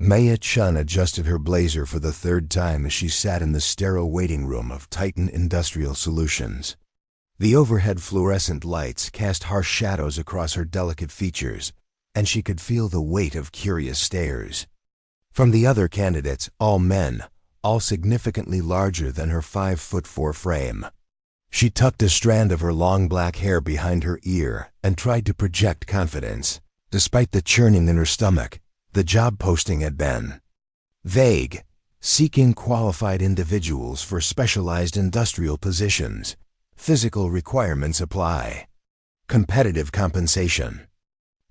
Chen adjusted her blazer for the third time as she sat in the sterile waiting room of Titan Industrial Solutions. The overhead fluorescent lights cast harsh shadows across her delicate features, and she could feel the weight of curious stares. From the other candidates, all men, all significantly larger than her 5'4" frame. She tucked a strand of her long black hair behind her ear and tried to project confidence. Despite the churning in her stomach, the job posting had been vague, seeking qualified individuals for specialized industrial positions. Physical requirements apply. Competitive compensation.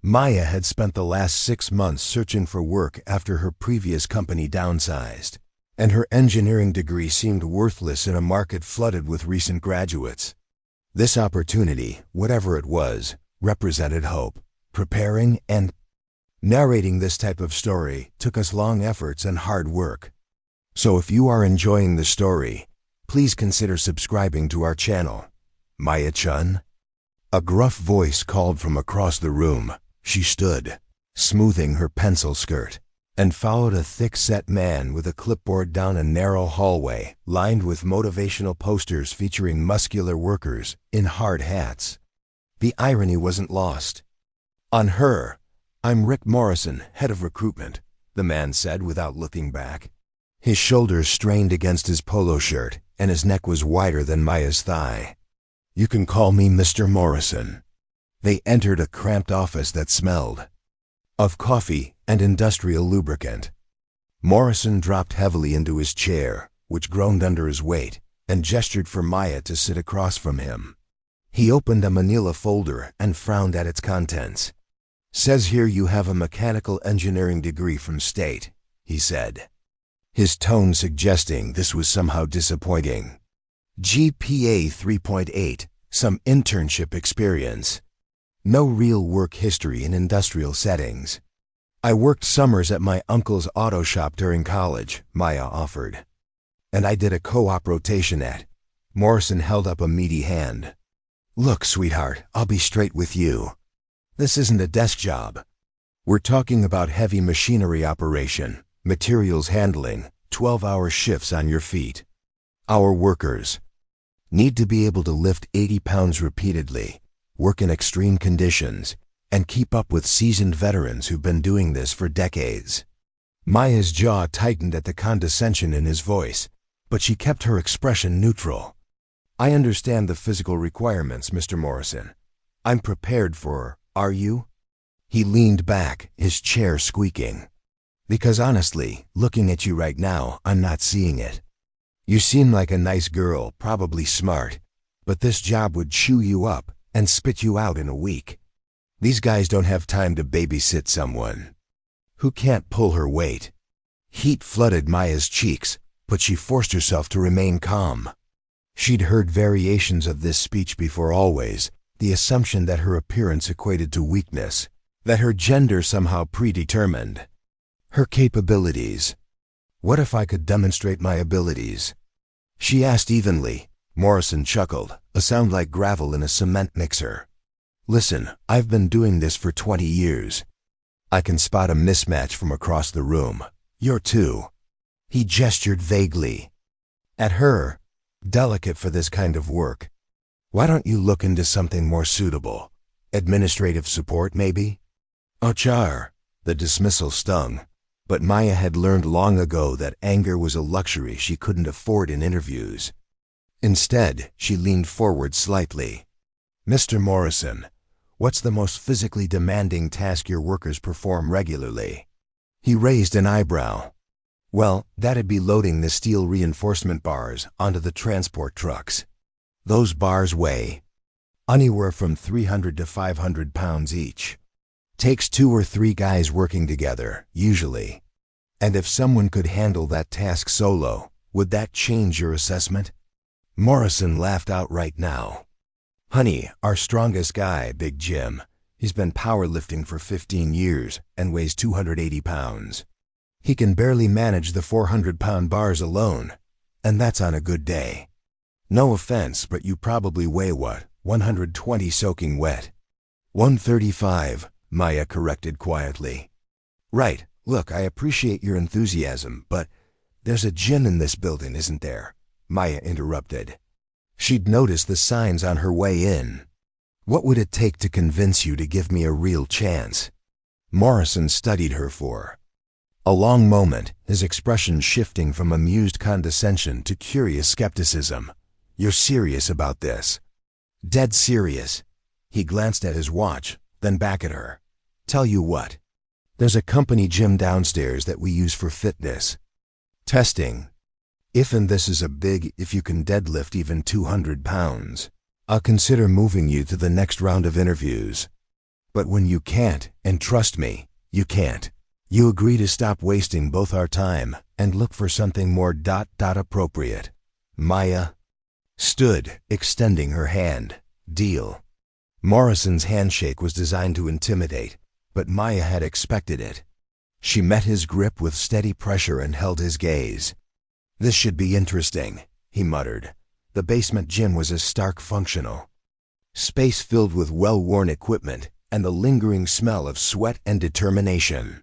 Maya had spent the last 6 months searching for work after her previous company downsized, and her engineering degree seemed worthless in a market flooded with recent graduates. This opportunity, whatever it was, represented hope. Preparing and narrating this type of story took us long efforts and hard work. So if you are enjoying the story, please consider subscribing to our channel. Chen? A gruff voice called from across the room. She stood, smoothing her pencil skirt, and followed a thick-set man with a clipboard down a narrow hallway lined with motivational posters featuring muscular workers in hard hats. The irony wasn't lost. On her. "I'm Rick Morrison, head of recruitment," the man said without looking back. His shoulders strained against his polo shirt, and his neck was wider than Maya's thigh. "You can call me Mr. Morrison." They entered a cramped office that smelled of coffee and industrial lubricant. Morrison dropped heavily into his chair, which groaned under his weight, and gestured for Maya to sit across from him. He opened a manila folder and frowned at its contents. "Says here you have a mechanical engineering degree from state," he said, his tone suggesting this was somehow disappointing. "GPA 3.8, some internship experience. No real work history in industrial settings." "I worked summers at my uncle's auto shop during college," Maya offered. "And I did a co-op rotation at..." Morrison held up a meaty hand. "Look, sweetheart, I'll be straight with you. This isn't a desk job. We're talking about heavy machinery operation, materials handling, 12-hour shifts on your feet. Our workers need to be able to lift 80 pounds repeatedly, work in extreme conditions, and keep up with seasoned veterans who've been doing this for decades." Maya's jaw tightened at the condescension in his voice, but she kept her expression neutral. "I understand the physical requirements, Mr. Morrison. I'm prepared for... Are you?" He leaned back, his chair squeaking. "Because honestly, looking at you right now, I'm not seeing it. You seem like a nice girl, probably smart, but this job would chew you up and spit you out in a week. These guys don't have time to babysit someone who can't pull her weight." Heat flooded Maya's cheeks, but she forced herself to remain calm. She'd heard variations of this speech before always, the assumption that her appearance equated to weakness, that her gender somehow predetermined her capabilities. "What if I could demonstrate my abilities?" she asked evenly. Morrison chuckled, a sound like gravel in a cement mixer. "Listen, I've been doing this for 20 years. I can spot a mismatch from across the room. You're too." He gestured vaguely at her, delicate for this kind of work. "Why don't you look into something more suitable? Administrative support, maybe?" "HR." The dismissal stung, but Maya had learned long ago that anger was a luxury she couldn't afford in interviews. Instead, she leaned forward slightly. "Mr. Morrison, what's the most physically demanding task your workers perform regularly?" He raised an eyebrow. "Well, that'd be loading the steel reinforcement bars onto the transport trucks. Those bars weigh anywhere from 300 to 500 pounds each. Takes 2 or 3 guys working together, usually. And if someone could handle that task solo, would that change your assessment?" Morrison laughed outright now. "Honey, our strongest guy, Big Jim, he's been powerlifting for 15 years and weighs 280 pounds. He can barely manage the 400-pound bars alone, and that's on a good day. No offense, but you probably weigh what, 120 soaking wet?" 135, Maya corrected quietly. "Right, Look, I appreciate your enthusiasm, but there's a gym in this building, isn't there? Maya interrupted. She'd noticed the signs on her way in. What would it take to convince you to give me a real chance? Morrison studied her for a long moment, his expression shifting from amused condescension to curious skepticism. You're serious about this? Dead serious. He glanced at his watch, then back at her. Tell you what. There's a company gym downstairs that we use for fitness testing. If you can deadlift even 200 pounds, I'll consider moving you to the next round of interviews. But when you can't, and trust me, you can't, you agree to stop wasting both our time and look for something more appropriate. Maya stood, extending her hand. Deal. Morrison's handshake was designed to intimidate, but Maya had expected it. She met his grip with steady pressure and held his gaze. This should be interesting, he muttered. The basement gym was a stark functional space filled with well-worn equipment and the lingering smell of sweat and determination.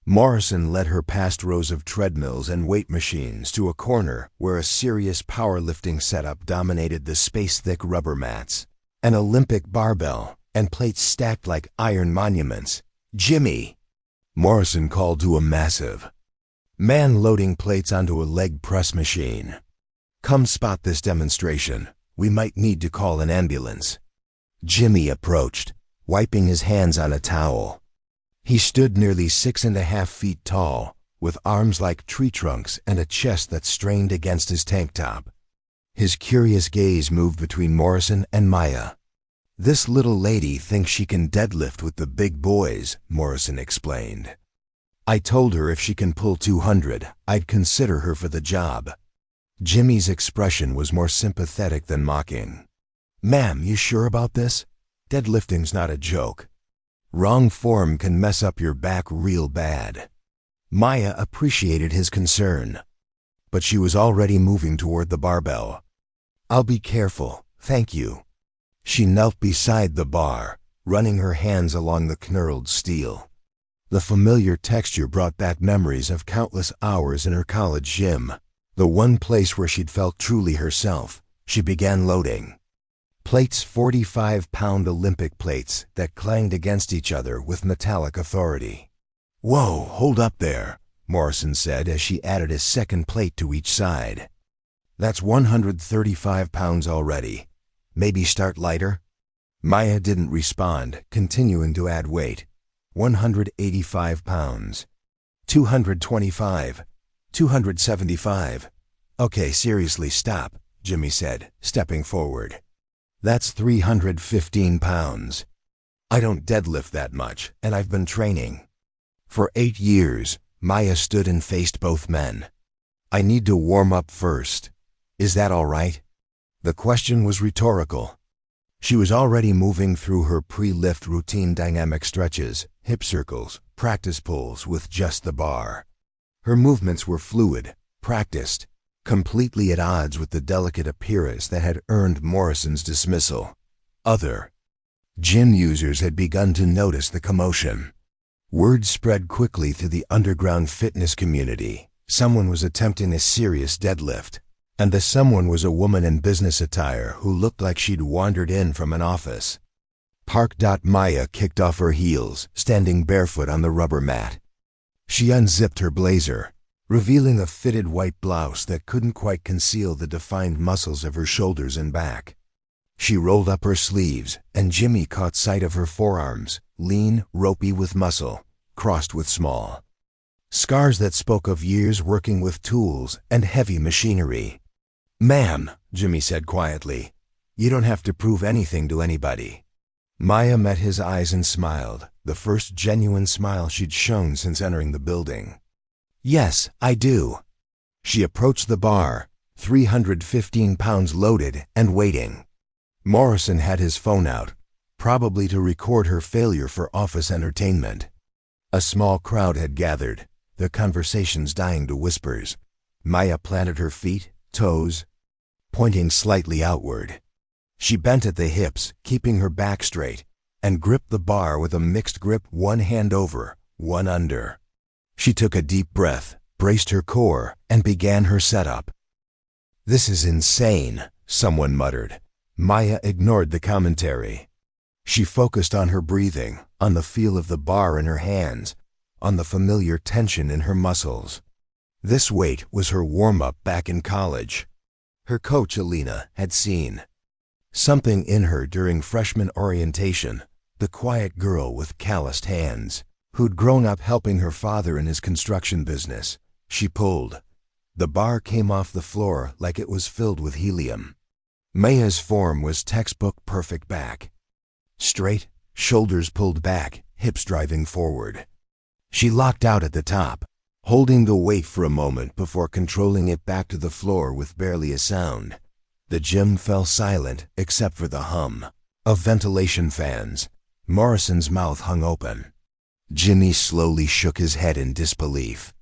Morrison led her past rows of treadmills and weight machines to a corner where a serious powerlifting setup dominated the space-thick rubber mats. An Olympic barbell and plates stacked like iron monuments. Jimmy! Morrison called to a massive man loading plates onto a leg press machine. Come spot this demonstration. We might need to call an ambulance. Jimmy approached, wiping his hands on a towel. He stood nearly 6.5 feet tall, with arms like tree trunks and a chest that strained against his tank top. His curious gaze moved between Morrison and Maya. This little lady thinks she can deadlift with the big boys, Morrison explained. I told her if she can pull 200, I'd consider her for the job. Jimmy's expression was more sympathetic than mocking. Ma'am, you sure about this? Deadlifting's not a joke. Wrong form can mess up your back real bad. Maya appreciated his concern, but she was already moving toward the barbell. I'll be careful, thank you. She knelt beside the bar, running her hands along the knurled steel. The familiar texture brought back memories of countless hours in her college gym, the one place where she'd felt truly herself. She began loading plates, 45-pound Olympic plates that clanged against each other with metallic authority. Whoa, hold up there, Morrison said as she added a second plate to each side. That's 135 pounds already. Maybe start lighter? Maya didn't respond, continuing to add weight. 185 pounds. 225. 275. Okay, seriously, stop, Jimmy said, stepping forward. That's 315 pounds. I don't deadlift that much, and I've been training. For 8 years, Maya stood and faced both men. I need to warm up first. Is that all right? The question was rhetorical. She was already moving through her pre-lift routine, dynamic stretches, hip circles, practice pulls with just the bar. Her movements were fluid, practiced, completely at odds with the delicate appearance that had earned Morrison's dismissal. Other gym users had begun to notice the commotion. Word spread quickly through the underground fitness community. Someone was attempting a serious deadlift, and the someone was a woman in business attire who looked like she'd wandered in from an office. Maya kicked off her heels, standing barefoot on the rubber mat. She unzipped her blazer, revealing a fitted white blouse that couldn't quite conceal the defined muscles of her shoulders and back. She rolled up her sleeves, and Jimmy caught sight of her forearms, lean, ropey with muscle, crossed with small scars that spoke of years working with tools and heavy machinery. Ma'am, Jimmy said quietly, you don't have to prove anything to anybody. Maya met his eyes and smiled, the first genuine smile she'd shown since entering the building. Yes, I do. She approached the bar, 315 pounds loaded and waiting. Morrison had his phone out, probably to record her failure for office entertainment. A small crowd had gathered, their conversations dying to whispers. Maya planted her feet, toes, pointing slightly outward. She bent at the hips, keeping her back straight, and gripped the bar with a mixed grip, one hand over, one under. She took a deep breath, braced her core, and began her setup. "This is insane," someone muttered. Maya ignored the commentary. She focused on her breathing, on the feel of the bar in her hands, on the familiar tension in her muscles. This weight was her warm-up back in college. Her coach, Alina, had seen something in her during freshman orientation, the quiet girl with calloused hands, who'd grown up helping her father in his construction business. She pulled. The bar came off the floor like it was filled with helium. Maya's form was textbook perfect back. Straight, shoulders pulled back, hips driving forward. She locked out at the top, holding the weight for a moment before controlling it back to the floor with barely a sound. The gym fell silent except for the hum of ventilation fans. Morrison's mouth hung open. Jimmy slowly shook his head in disbelief.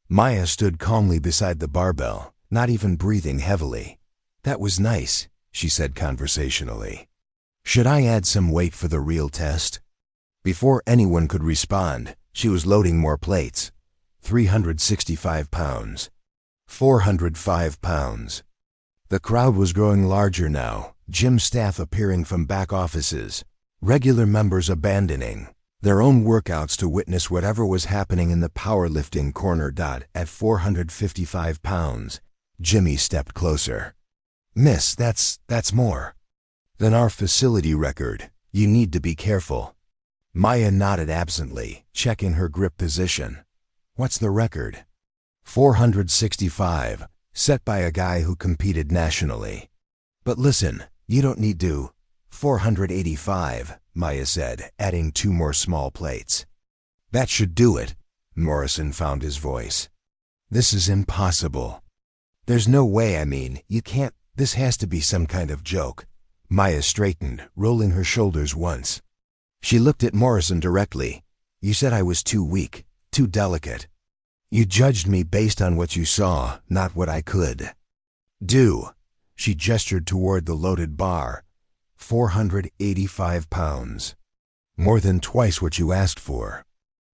Maya stood calmly beside the barbell, not even breathing heavily. "That was nice," she said conversationally. "Should I add some weight for the real test?" Before anyone could respond, she was loading more plates. 365 pounds. 405 pounds. The crowd was growing larger now, gym staff appearing from back offices, regular members abandoning their own workouts to witness whatever was happening in the powerlifting corner. At 455 pounds, Jimmy stepped closer. "Miss, that's more than our facility record. You need to be careful." Maya nodded absently, checking her grip position. "What's the record?" 465, set by a guy who competed nationally. "But listen, you don't need to." 485, Maya said, adding 2 more small plates. "That should do it." Morrison found his voice. "This is impossible. There's no way, you can't, this has to be some kind of joke." Maya straightened, rolling her shoulders once. She looked at Morrison directly. "You said I was too weak, too delicate. You judged me based on what you saw, not what I could do." She gestured toward the loaded bar. 485 pounds. More than twice what you asked for.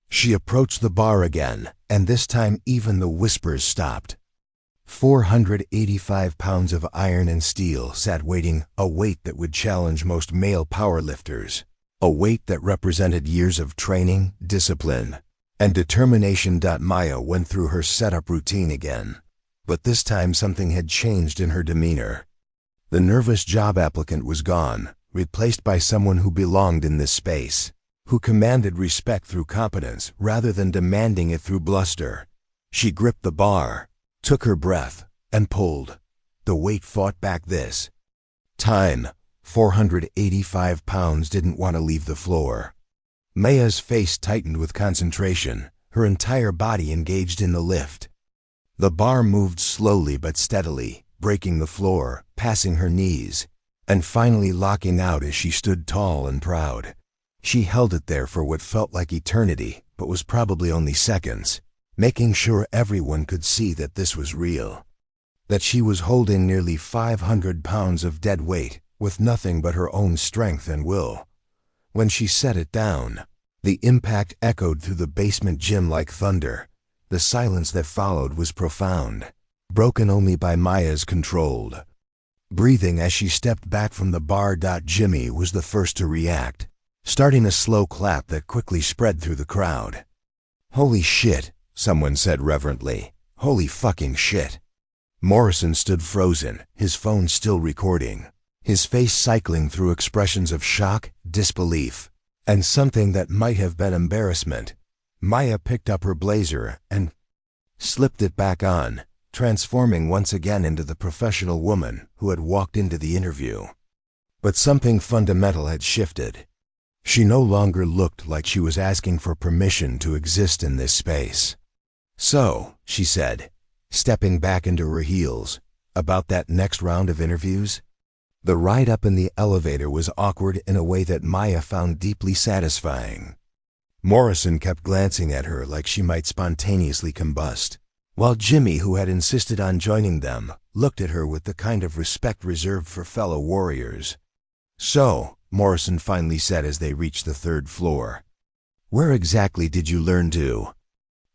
She approached the bar again, and this time even the whispers stopped. 485 pounds of iron and steel sat waiting, a weight that would challenge most male powerlifters. A weight that represented years of training, discipline, and determination. Maya went through her setup routine again. But this time something had changed in her demeanor. The nervous job applicant was gone, replaced by someone who belonged in this space, who commanded respect through competence rather than demanding it through bluster. She gripped the bar, took her breath, and pulled. The weight fought back this time. 485 pounds didn't want to leave the floor. Maya's face tightened with concentration, her entire body engaged in the lift. The bar moved slowly but steadily, breaking the floor, passing her knees, and finally locking out as she stood tall and proud. She held it there for what felt like eternity, but was probably only seconds, making sure everyone could see that this was real. That she was holding nearly 500 pounds of dead weight, with nothing but her own strength and will. When she set it down, the impact echoed through the basement gym like thunder. The silence that followed was profound, broken only by Maya's controlled breathing as she stepped back from the bar. Jimmy was the first to react, starting a slow clap that quickly spread through the crowd. "Holy shit," someone said reverently. "Holy fucking shit." Morrison stood frozen, his phone still recording, his face cycling through expressions of shock, disbelief, and something that might have been embarrassment. Maya picked up her blazer and slipped it back on, transforming once again into the professional woman who had walked into the interview. But something fundamental had shifted. She no longer looked like she was asking for permission to exist in this space. "So," she said, stepping back into her heels, "about that next round of interviews?" The ride up in the elevator was awkward in a way that Maya found deeply satisfying. Morrison kept glancing at her like she might spontaneously combust, while Jimmy, who had insisted on joining them, looked at her with the kind of respect reserved for fellow warriors. "So," Morrison finally said as they reached the 3rd floor, "where exactly did you learn to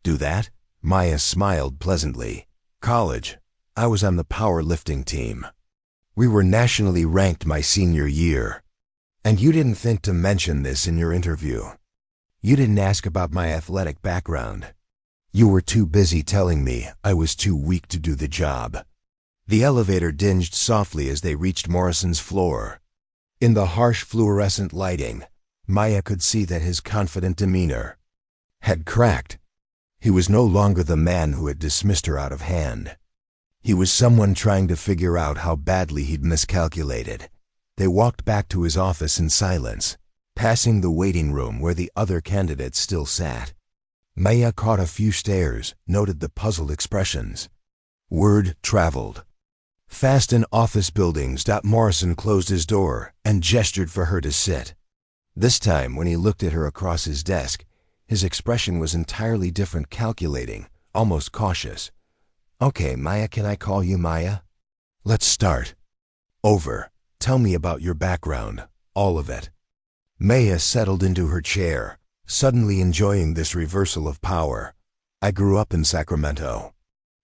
do that? Maya smiled pleasantly. College. I was on the powerlifting team. We were nationally ranked my senior year. And you didn't think to mention this in your interview. You didn't ask about my athletic background. You were too busy telling me I was too weak to do the job. The elevator dinged softly as they reached Morrison's floor. In the harsh fluorescent lighting, Maya could see that his confident demeanor had cracked. He was no longer the man who had dismissed her out of hand. He was someone trying to figure out how badly he'd miscalculated. They walked back to his office in silence, passing the waiting room where the other candidates still sat. Maya caught a few stares, noted the puzzled expressions. Word traveled fast in office buildings. Morrison closed his door and gestured for her to sit. This time, when he looked at her across his desk, his expression was entirely different, calculating, almost cautious. Okay, Maya, can I call you Maya? Let's start over. Tell me about your background, all of it. Maya settled into her chair, suddenly enjoying this reversal of power. I grew up in Sacramento.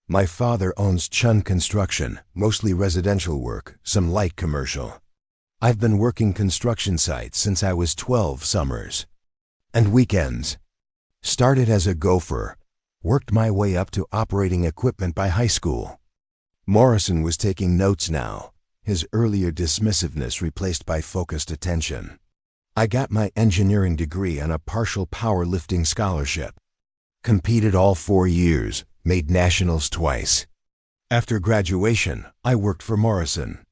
My father owns Chen Construction, mostly residential work, some light commercial. I've been working construction sites since I was 12 summers. And weekends. Started as a gopher, worked my way up to operating equipment by high school. Morrison was taking notes now, his earlier dismissiveness replaced by focused attention. I got my engineering degree on a partial powerlifting scholarship. Competed all 4 years, made nationals twice. After graduation, I worked for Morrison.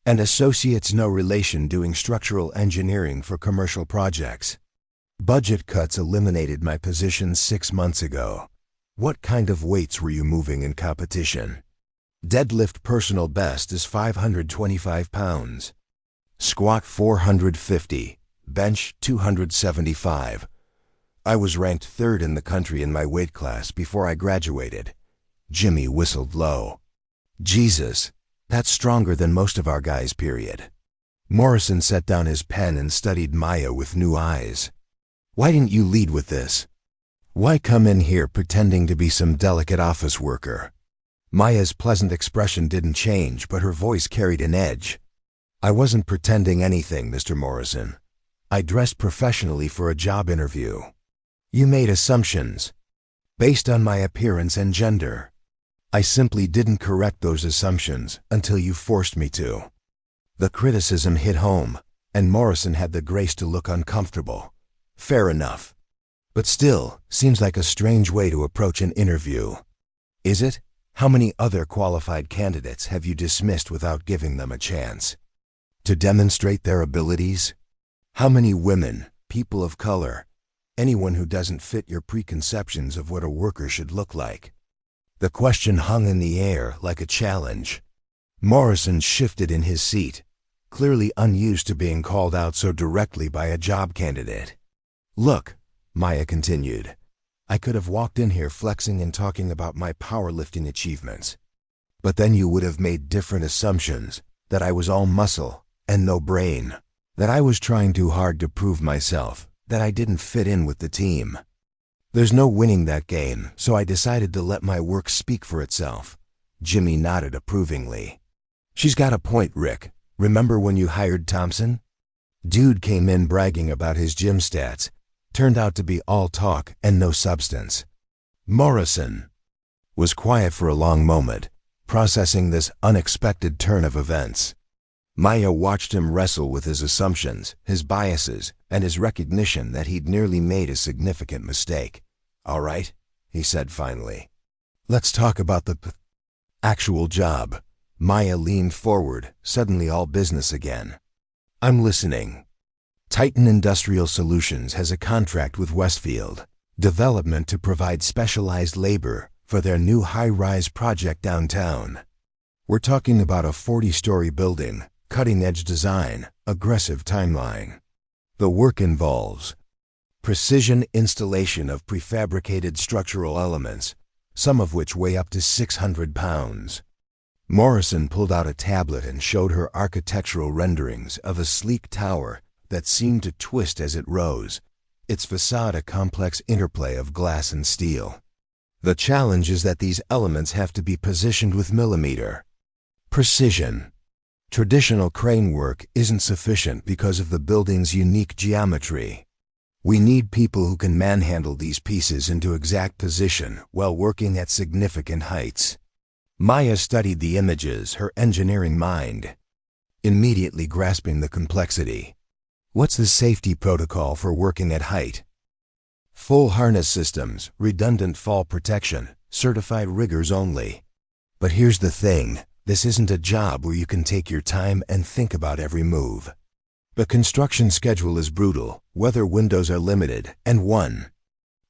And associates, no relation, doing structural engineering for commercial projects. Budget cuts eliminated my position 6 months ago. What kind of weights were you moving in competition? Deadlift personal best is 525 pounds. Squat 450. Bench 275. I was ranked 3rd in the country in my weight class before I graduated. Jimmy whistled low. Jesus, that's stronger than most of our guys, period. Morrison set down his pen and studied Maya with new eyes. Why didn't you lead with this? Why come in here pretending to be some delicate office worker? Maya's pleasant expression didn't change, but her voice carried an edge. I wasn't pretending anything, Mr. Morrison. I dressed professionally for a job interview. You made assumptions based on my appearance and gender. I simply didn't correct those assumptions until you forced me to. The criticism hit home, and Morrison had the grace to look uncomfortable. Fair enough. But still, seems like a strange way to approach an interview. Is it? How many other qualified candidates have you dismissed without giving them a chance to demonstrate their abilities? How many women, people of color, anyone who doesn't fit your preconceptions of what a worker should look like? The question hung in the air like a challenge. Morrison shifted in his seat, clearly unused to being called out so directly by a job candidate. Look, Maya continued, I could have walked in here flexing and talking about my powerlifting achievements. But then you would have made different assumptions, that I was all muscle and no brain, that I was trying too hard to prove myself, that I didn't fit in with the team. There's no winning that game, so I decided to let my work speak for itself. Jimmy nodded approvingly. She's got a point, Rick. Remember when you hired Thompson? Dude came in bragging about his gym stats. Turned out to be all talk and no substance. Morrison was quiet for a long moment, processing this unexpected turn of events. Maya watched him wrestle with his assumptions, his biases, and his recognition that he'd nearly made a significant mistake. All right, he said finally. Let's talk about the actual job. Maya leaned forward, suddenly all business again. I'm listening. Titan Industrial Solutions has a contract with Westfield Development to provide specialized labor for their new high-rise project downtown. We're talking about a 40-story building, cutting-edge design, aggressive timeline. The work involves precision installation of prefabricated structural elements, some of which weigh up to 600 pounds. Morrison pulled out a tablet and showed her architectural renderings of a sleek tower that seemed to twist as it rose, its facade a complex interplay of glass and steel. The challenge is that these elements have to be positioned with millimeter precision. Traditional crane work isn't sufficient because of the building's unique geometry. We need people who can manhandle these pieces into exact position while working at significant heights. Maya studied the images, her engineering mind immediately grasping the complexity. What's the safety protocol for working at height? Full harness systems, redundant fall protection, certified riggers only. But here's the thing, this isn't a job where you can take your time and think about every move. The construction schedule is brutal, weather windows are limited, and one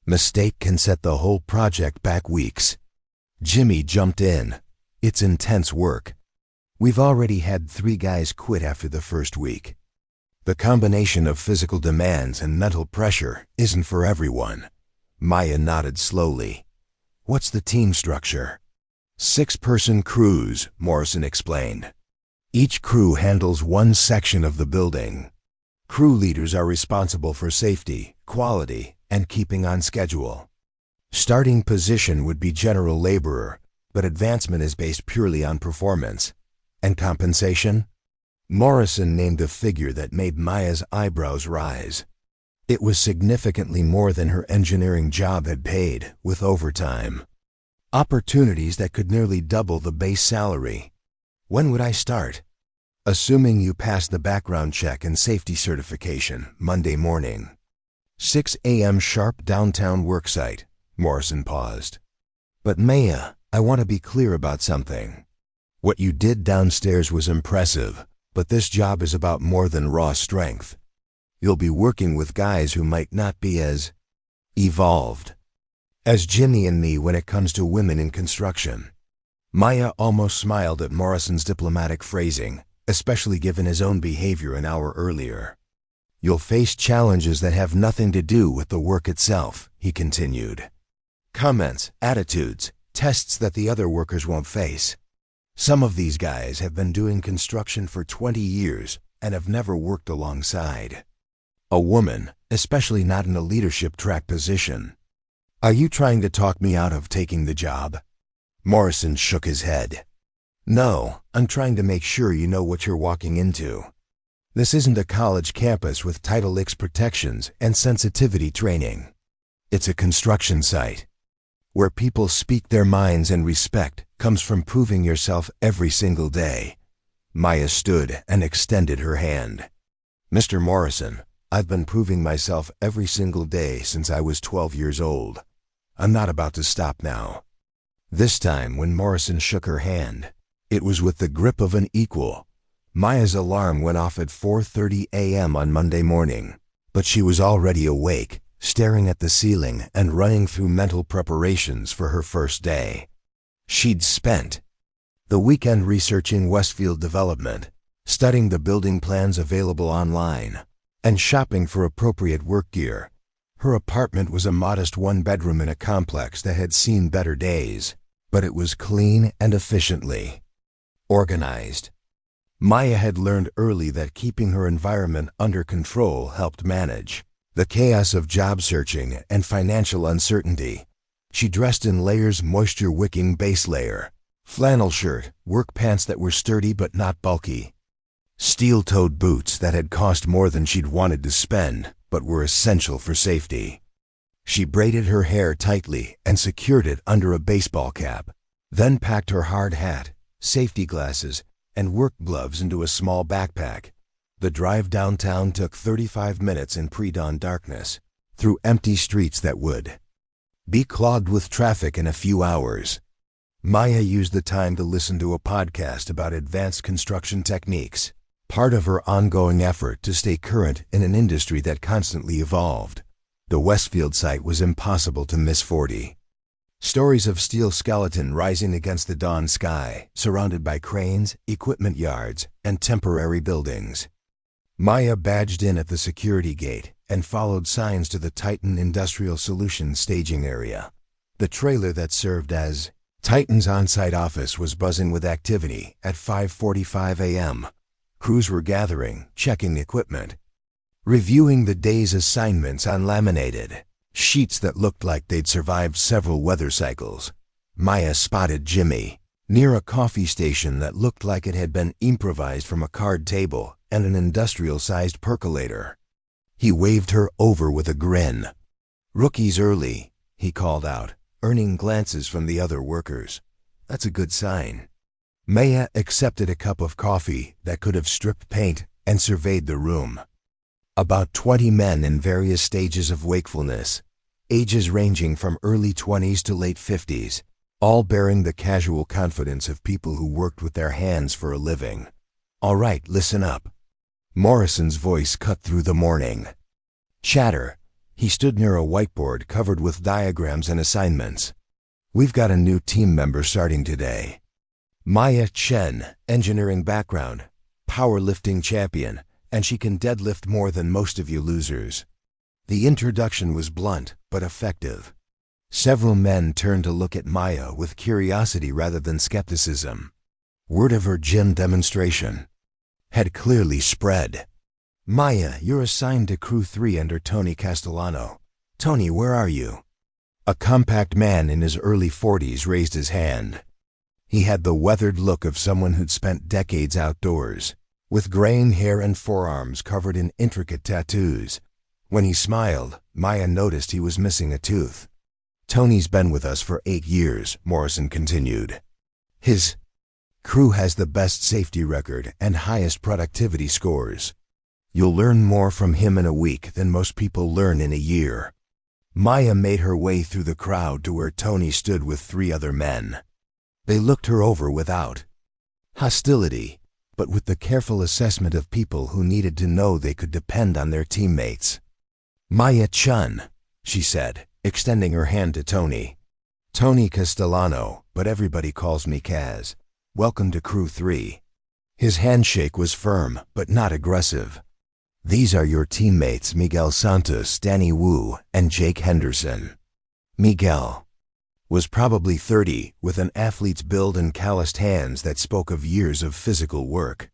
mistake can set the whole project back weeks. Jimmy jumped in. It's intense work. We've already had 3 guys quit after the first week. The combination of physical demands and mental pressure isn't for everyone. Maya nodded slowly. What's the team structure? 6-person crews, Morrison explained. Each crew handles one section of the building. Crew leaders are responsible for safety, quality, and keeping on schedule. Starting position would be general laborer, but advancement is based purely on performance. And compensation? Morrison named a figure that made Maya's eyebrows rise. It was significantly more than her engineering job had paid, with overtime. Opportunities that could nearly double the base salary. When would I start? Assuming you pass the background check and safety certification, Monday morning. 6 a.m. sharp downtown worksite. Morrison paused. But Maya, I want to be clear about something. What you did downstairs was impressive, but this job is about more than raw strength. You'll be working with guys who might not be as evolved as Jimmy and me when it comes to women in construction. Maya almost smiled at Morrison's diplomatic phrasing, especially given his own behavior an hour earlier. You'll face challenges that have nothing to do with the work itself, he continued. Comments, attitudes, tests that the other workers won't face. Some of these guys have been doing construction for 20 years and have never worked alongside a woman, especially not in a leadership track position. Are you trying to talk me out of taking the job? Morrison shook his head. No, I'm trying to make sure you know what you're walking into. This isn't a college campus with Title X protections and sensitivity training. It's a construction site where people speak their minds, and respect comes from proving yourself every single day. Maya stood and extended her hand. Mr. Morrison, I've been proving myself every single day since I was 12 years old. I'm not about to stop now. This time, when Morrison shook her hand, it was with the grip of an equal. Maya's alarm went off at 4:30 a.m. on Monday morning, but she was already awake, staring at the ceiling and running through mental preparations for her first day. She'd spent the weekend researching Westfield Development, studying the building plans available online, and shopping for appropriate work gear. Her apartment was a modest 1-bedroom in a complex that had seen better days, but it was clean and efficiently organized. Maya had learned early that keeping her environment under control helped manage the chaos of job searching and financial uncertainty. She dressed in layers, moisture-wicking base layer, flannel shirt, work pants that were sturdy but not bulky, steel-toed boots that had cost more than she'd wanted to spend but were essential for safety. She braided her hair tightly and secured it under a baseball cap, then packed her hard hat, safety glasses, and work gloves into a small backpack. The drive downtown took 35 minutes in pre-dawn darkness, through empty streets that would be clogged with traffic in a few hours. Maya used the time to listen to a podcast about advanced construction techniques, part of her ongoing effort to stay current in an industry that constantly evolved. The Westfield site was impossible to miss. 40 stories of steel skeleton rising against the dawn sky, surrounded by cranes, equipment yards, and temporary buildings. Maya badged in at the security gate and followed signs to the Titan Industrial Solutions staging area. The trailer that served as Titan's on-site office was buzzing with activity at 5:45 a.m. Crews were gathering, checking equipment, reviewing the day's assignments on laminated Sheets that looked like they'd survived several weather cycles. Maya spotted Jimmy near a coffee station that looked like it had been improvised from a card table and an industrial-sized percolator. He waved her over with a grin. "Rookies early," he called out, earning glances from the other workers. "That's a good sign." Maya accepted a cup of coffee that could have stripped paint and surveyed the room. About 20 men in various stages of wakefulness, ages ranging from early 20s to late 50s, all bearing the casual confidence of people who worked with their hands for a living. "All right, listen up." Morrison's voice cut through the morning chatter. He stood near a whiteboard covered with diagrams and assignments. "We've got a new team member starting today. Maya Chen, engineering background, powerlifting champion, and she can deadlift more than most of you losers." The introduction was blunt but effective. Several men turned to look at Maya with curiosity rather than skepticism. Word of her gym demonstration had clearly spread. "Maya, you're assigned to Crew 3 under Tony Castellano. Tony, where are you?" A compact man in his early 40s raised his hand. He had the weathered look of someone who'd spent decades outdoors, with graying hair and forearms covered in intricate tattoos. When he smiled, Maya noticed he was missing a tooth. "Tony's been with us for 8 years, Morrison continued. "His crew has the best safety record and highest productivity scores. You'll learn more from him in a week than most people learn in a year." Maya made her way through the crowd to where Tony stood with 3 other men. They looked her over without hostility, but with the careful assessment of people who needed to know they could depend on their teammates. "Maya Chen," she said, extending her hand to Tony. "Tony Castellano, but everybody calls me Kaz. Welcome to Crew 3. His handshake was firm, but not aggressive. "These are your teammates Miguel Santos, Danny Wu, and Jake Henderson." Miguel was probably 30, with an athlete's build and calloused hands that spoke of years of physical work.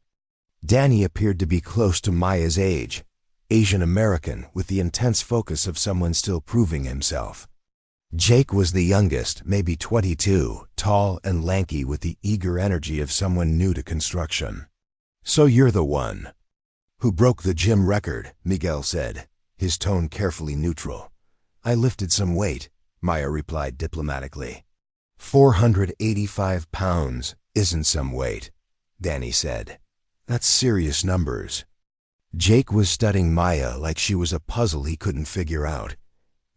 Danny appeared to be close to Maya's age, Asian American with the intense focus of someone still proving himself. Jake was the youngest, maybe 22, tall and lanky with the eager energy of someone new to construction. "So you're the one who broke the gym record," Miguel said, his tone carefully neutral. "I lifted some weight," Maya replied diplomatically. 485 pounds isn't some weight," Danny said. "That's serious numbers." Jake was studying Maya like she was a puzzle he couldn't figure out.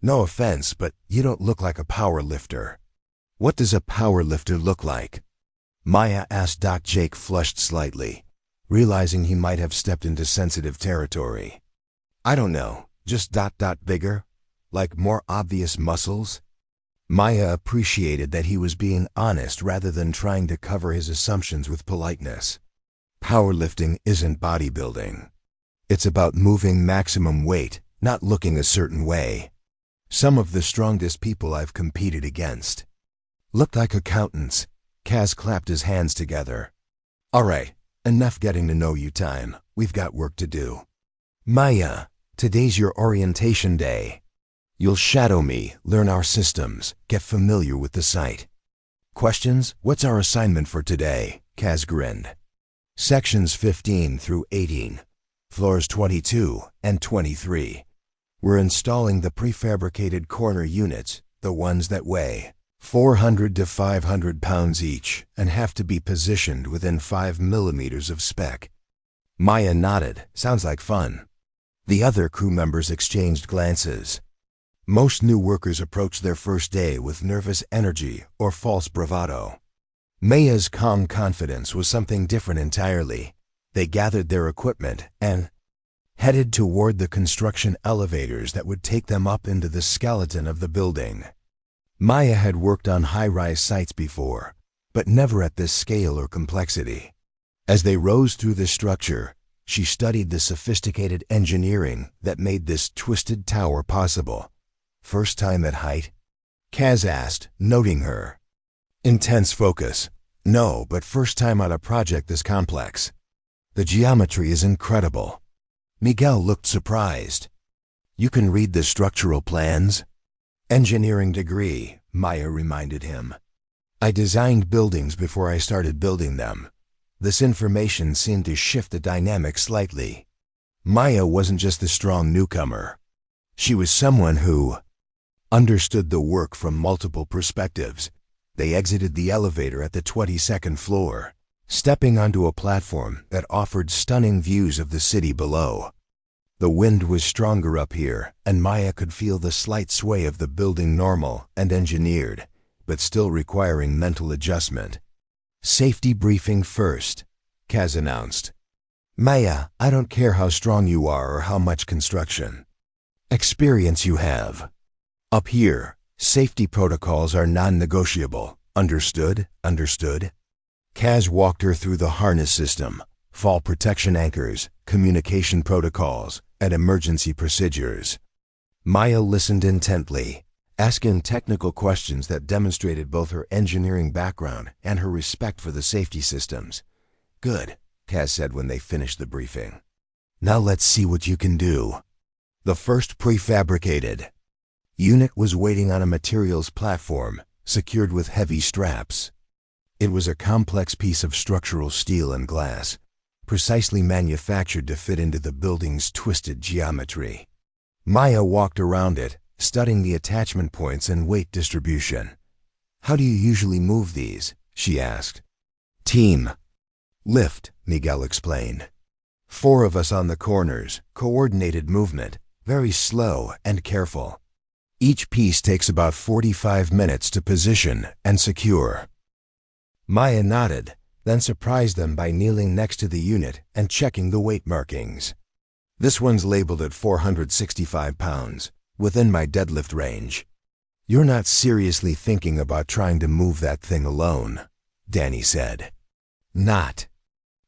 "No offense, but you don't look like a power lifter." "What does a power lifter look like?" Maya asked. Jake flushed slightly, realizing he might have stepped into sensitive territory. "I don't know, just bigger? Like more obvious muscles?" Maya appreciated that he was being honest rather than trying to cover his assumptions with politeness. "Powerlifting isn't bodybuilding. It's about moving maximum weight, not looking a certain way. Some of the strongest people I've competed against looked like accountants." Kaz clapped his hands together. "All right, enough getting to know you time. We've got work to do. Maya, today's your orientation day. You'll shadow me, learn our systems, get familiar with the site. Questions? What's our assignment for today?" Kaz grinned. "Sections 15 through 18, floors 22 and 23. We're installing the prefabricated corner units, the ones that weigh 400 to 500 pounds each and have to be positioned within 5 millimeters of spec." Maya nodded. "Sounds like fun." The other crew members exchanged glances. Most new workers approached their first day with nervous energy or false bravado. Maya's calm confidence was something different entirely. They gathered their equipment and headed toward the construction elevators that would take them up into the skeleton of the building. Maya had worked on high-rise sites before, but never at this scale or complexity. As they rose through the structure, she studied the sophisticated engineering that made this twisted tower possible. "First time at height?" Kaz asked, noting her intense focus. "No, but first time on a project this complex. The geometry is incredible." Miguel looked surprised. "You can read the structural plans?" Engineering degree, Maya reminded him. I designed buildings before I started building them. This information seemed to shift the dynamic slightly. Maya wasn't just the strong newcomer. She was someone who understood the work from multiple perspectives. They exited the elevator at the 22nd floor, stepping onto a platform that offered stunning views of the city below. The wind was stronger up here, and Maya could feel the slight sway of the building, normal and engineered, but still requiring mental adjustment. Safety briefing first, Kaz announced. Maya, I don't care how strong you are or how much construction experience you have. Up here, safety protocols are non-negotiable. Understood? Understood? Kaz walked her through the harness system, fall protection anchors, communication protocols, and emergency procedures. Maya listened intently, asking technical questions that demonstrated both her engineering background and her respect for the safety systems. Good, Kaz said when they finished the briefing. Now let's see what you can do. The first prefabricated unit was waiting on a materials platform, secured with heavy straps. It was a complex piece of structural steel and glass, precisely manufactured to fit into the building's twisted geometry. Maya walked around it, studying the attachment points and weight distribution. How do you usually move these? She asked. Team lift, Miguel explained. 4 of us on the corners, coordinated movement, very slow and careful. Each piece takes about 45 minutes to position and secure. Maya nodded, then surprised them by kneeling next to the unit and checking the weight markings. This one's labeled at 465 pounds, within my deadlift range. You're not seriously thinking about trying to move that thing alone, Danny said. Not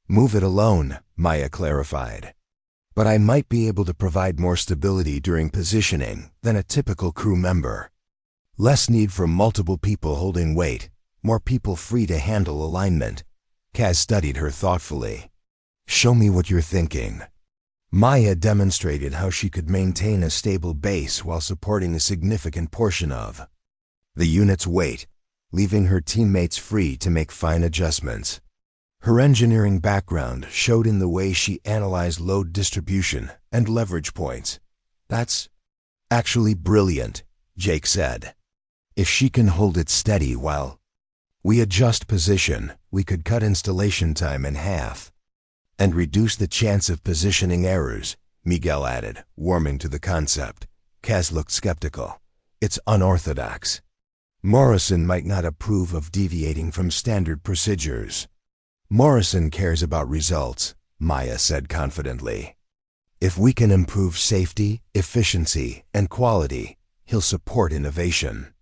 move it alone, Maya clarified. But I might be able to provide more stability during positioning than a typical crew member. Less need for multiple people holding weight, more people free to handle alignment. Kaz studied her thoughtfully. Show me what you're thinking. Maya demonstrated how she could maintain a stable base while supporting a significant portion of the unit's weight, leaving her teammates free to make fine adjustments. Her engineering background showed in the way she analyzed load distribution and leverage points. That's actually brilliant, Jake said. If she can hold it steady while we adjust position, we could cut installation time in half. And reduce the chance of positioning errors, Miguel added, warming to the concept. Kaz looked skeptical. It's unorthodox. Morrison might not approve of deviating from standard procedures. Morrison cares about results, Maya said confidently. If we can improve safety, efficiency, and quality, he'll support innovation.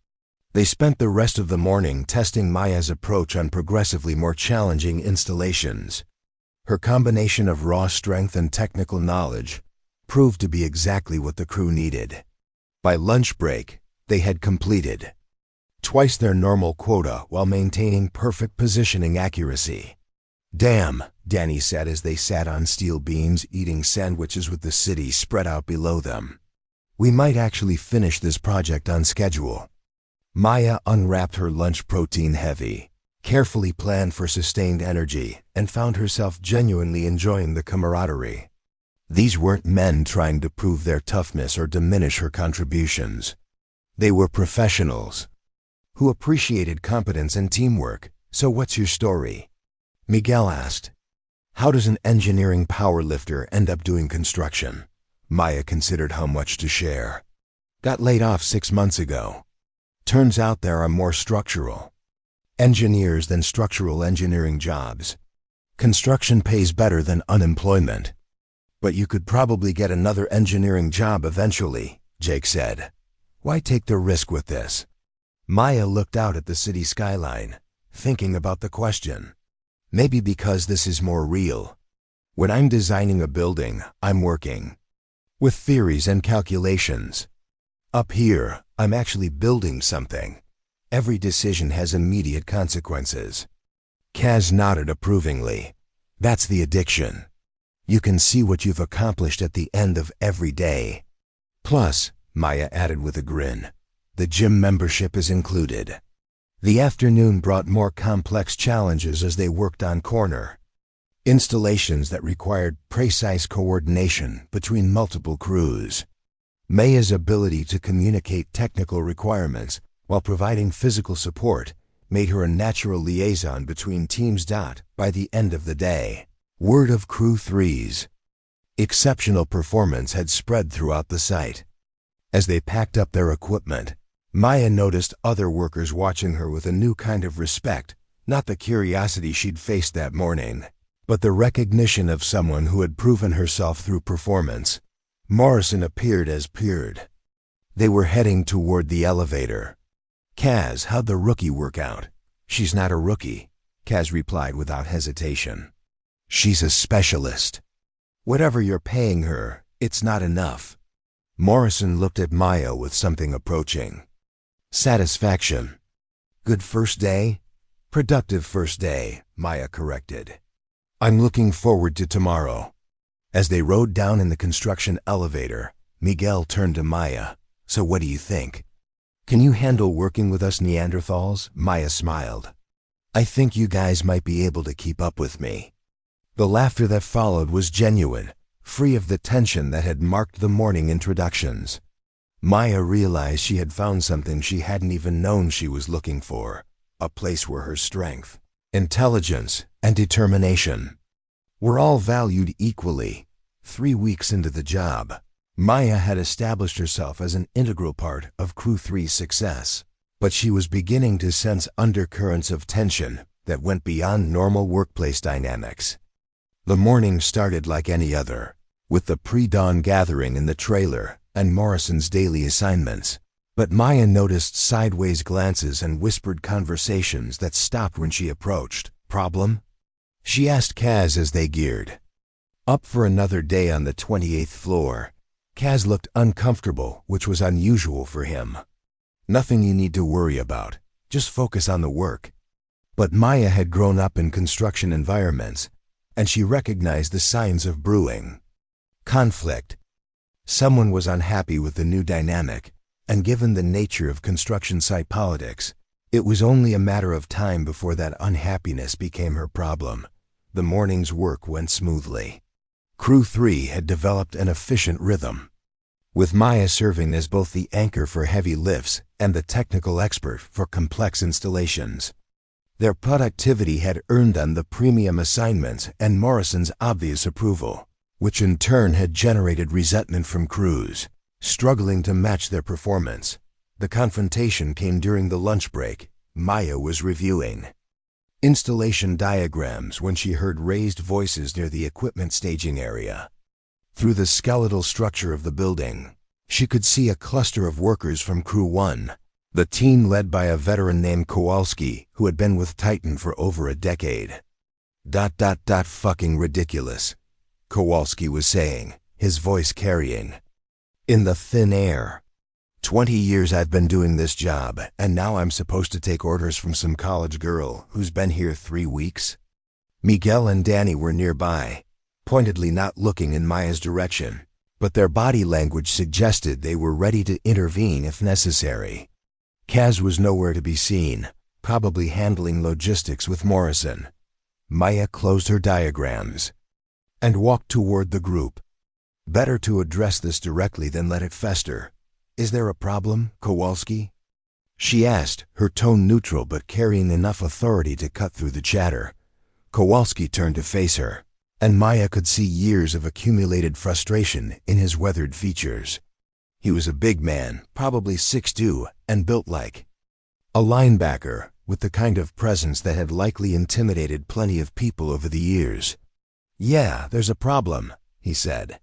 They spent the rest of the morning testing Maya's approach on progressively more challenging installations. Her combination of raw strength and technical knowledge proved to be exactly what the crew needed. By lunch break, they had completed twice their normal quota while maintaining perfect positioning accuracy. Damn, Danny said as they sat on steel beams eating sandwiches with the city spread out below them. We might actually finish this project on schedule. Maya unwrapped her lunch protein heavy, carefully planned for sustained energy, and found herself genuinely enjoying the camaraderie. These weren't men trying to prove their toughness or diminish her contributions. They were professionals who appreciated competence and teamwork. So what's your story? Miguel asked. How does an engineering powerlifter end up doing construction? Maya considered how much to share. Got laid off 6 months ago. Turns out there are more structural engineers than structural engineering jobs. Construction pays better than unemployment. But you could probably get another engineering job eventually, Jake said. Why take the risk with this? Maya looked out at the city skyline, thinking about the question. Maybe because this is more real. When I'm designing a building, I'm working with theories and calculations. Up here, I'm actually building something. Every decision has immediate consequences. Kaz nodded approvingly. That's the addiction. You can see what you've accomplished at the end of every day. Plus, Maya added with a grin, The gym membership is included. The afternoon brought more complex challenges as they worked on corner installations that required precise coordination between multiple crews. Maya's ability to communicate technical requirements while providing physical support made her a natural liaison between teams. By the end of the day, word of Crew 3's exceptional performance had spread throughout the site. As they packed up their equipment, Maya noticed other workers watching her with a new kind of respect, not the curiosity she'd faced that morning, but the recognition of someone who had proven herself through performance. Morrison appeared as peered. They were heading toward the elevator. "Kaz, how'd the rookie work out?" "She's not a rookie," Kaz replied without hesitation. "She's a specialist. Whatever you're paying her, it's not enough." Morrison looked at Maya with something approaching satisfaction. "Good first day?" "Productive first day," Maya corrected. "I'm looking forward to tomorrow." As they rode down in the construction elevator, Miguel turned to Maya. "So what do you think? Can you handle working with us Neanderthals?" Maya smiled. "I think you guys might be able to keep up with me." The laughter that followed was genuine, free of the tension that had marked the morning introductions. Maya realized she had found something she hadn't even known she was looking for, a place where her strength, intelligence, and determination were all valued equally. 3 weeks into the job, Maya had established herself as an integral part of Crew 3's success, but she was beginning to sense undercurrents of tension that went beyond normal workplace dynamics. The morning started like any other, with the pre-dawn gathering in the trailer and Morrison's daily assignments. But Maya noticed sideways glances and whispered conversations that stopped when she approached. "Problem?" she asked Kaz as they geared up for another day on the 28th floor. Kaz looked uncomfortable, which was unusual for him. "Nothing you need to worry about. Just focus on the work." But Maya had grown up in construction environments, and she recognized the signs of brewing conflict. Someone was unhappy with the new dynamic, and given the nature of construction site politics, it was only a matter of time before that unhappiness became her problem. The morning's work went smoothly. Crew 3 had developed an efficient rhythm, with Maya serving as both the anchor for heavy lifts and the technical expert for complex installations. Their productivity had earned them the premium assignments and Morrison's obvious approval, which in turn had generated resentment from crews struggling to match their performance. The confrontation came during the lunch break. Maya was reviewing installation diagrams when she heard raised voices near the equipment staging area. Through the skeletal structure of the building, she could see a cluster of workers from Crew 1, the team led by a veteran named Kowalski who had been with Titan for over a decade. Fucking ridiculous, Kowalski was saying, his voice carrying in the thin air. 20 years I've been doing this job, and now I'm supposed to take orders from some college girl who's been here 3 weeks? Miguel and Danny were nearby, pointedly not looking in Maya's direction, but their body language suggested they were ready to intervene if necessary. Kaz was nowhere to be seen, probably handling logistics with Morrison. Maya closed her diagrams and walked toward the group. Better to address this directly than let it fester. "Is there a problem, Kowalski?" she asked, her tone neutral but carrying enough authority to cut through the chatter. Kowalski turned to face her, and Maya could see years of accumulated frustration in his weathered features. He was a big man, probably 6'2", and built like a linebacker, with the kind of presence that had likely intimidated plenty of people over the years. "Yeah, there's a problem," he said.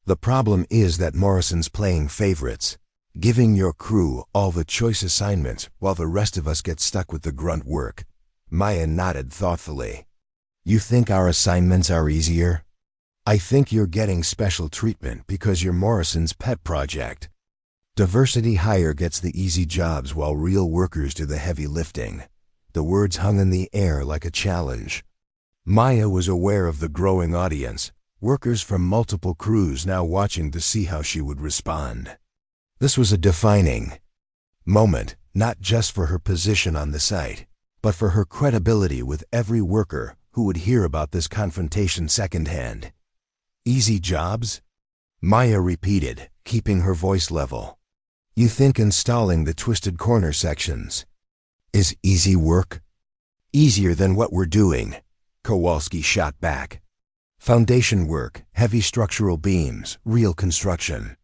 "The problem is that Morrison's playing favorites, giving your crew all the choice assignments while the rest of us get stuck with the grunt work." Maya nodded thoughtfully. "You think our assignments are easier?" "I think you're getting special treatment because you're Morrison's pet project. Diversity hire gets the easy jobs while real workers do the heavy lifting." The words hung in the air like a challenge. Maya was aware of the growing audience, workers from multiple crews now watching to see how she would respond. This was a defining moment, not just for her position on the site, but for her credibility with every worker who would hear about this confrontation secondhand. Easy jobs? Maya repeated, keeping her voice level. You think installing the twisted corner sections is easy work? Easier than what we're doing, Kowalski shot back. Foundation work, heavy structural beams, real construction.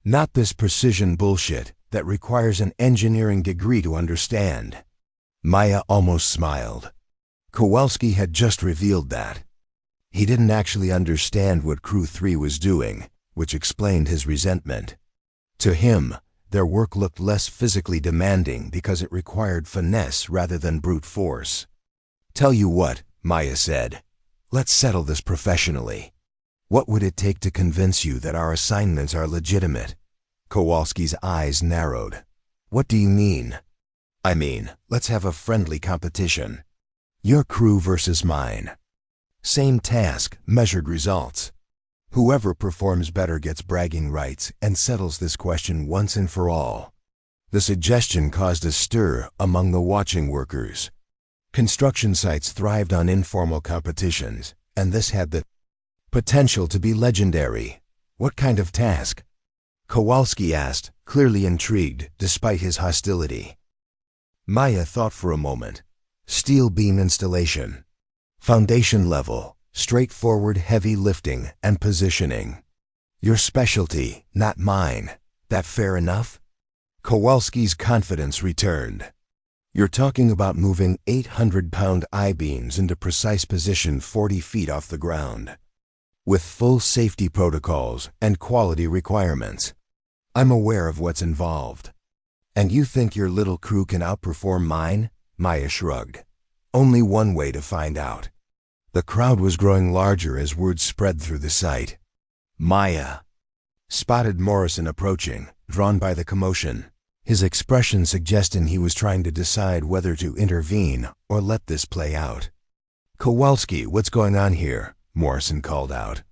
Not this precision bullshit that requires an engineering degree to understand. Maya almost smiled. Kowalski had just revealed that. He didn't actually understand what Crew 3 was doing, which explained his resentment. To him, their work looked less physically demanding because it required finesse rather than brute force. Tell you what, Maya said. Let's settle this professionally. What would it take to convince you that our assignments are legitimate? Kowalski's eyes narrowed. What do you mean? I mean, let's have a friendly competition. Your crew versus mine. Same task, measured results. Whoever performs better gets bragging rights and settles this question once and for all. The suggestion caused a stir among the watching workers. Construction sites thrived on informal competitions, and this had the potential to be legendary. What kind of task? Kowalski asked, clearly intrigued despite his hostility. Maya thought for a moment. Steel beam installation. Foundation level, straightforward heavy lifting and positioning. Your specialty, not mine. That fair enough? Kowalski's confidence returned. You're talking about moving 800-pound I-beams into precise position 40 feet off the ground, with full safety protocols and quality requirements. I'm aware of what's involved. And you think your little crew can outperform mine? Maya shrugged. Only one way to find out. The crowd was growing larger as word spread through the site. Maya spotted Morrison approaching, drawn by the commotion, his expression suggesting he was trying to decide whether to intervene or let this play out. Kowalski, what's going on here? Morrison called out.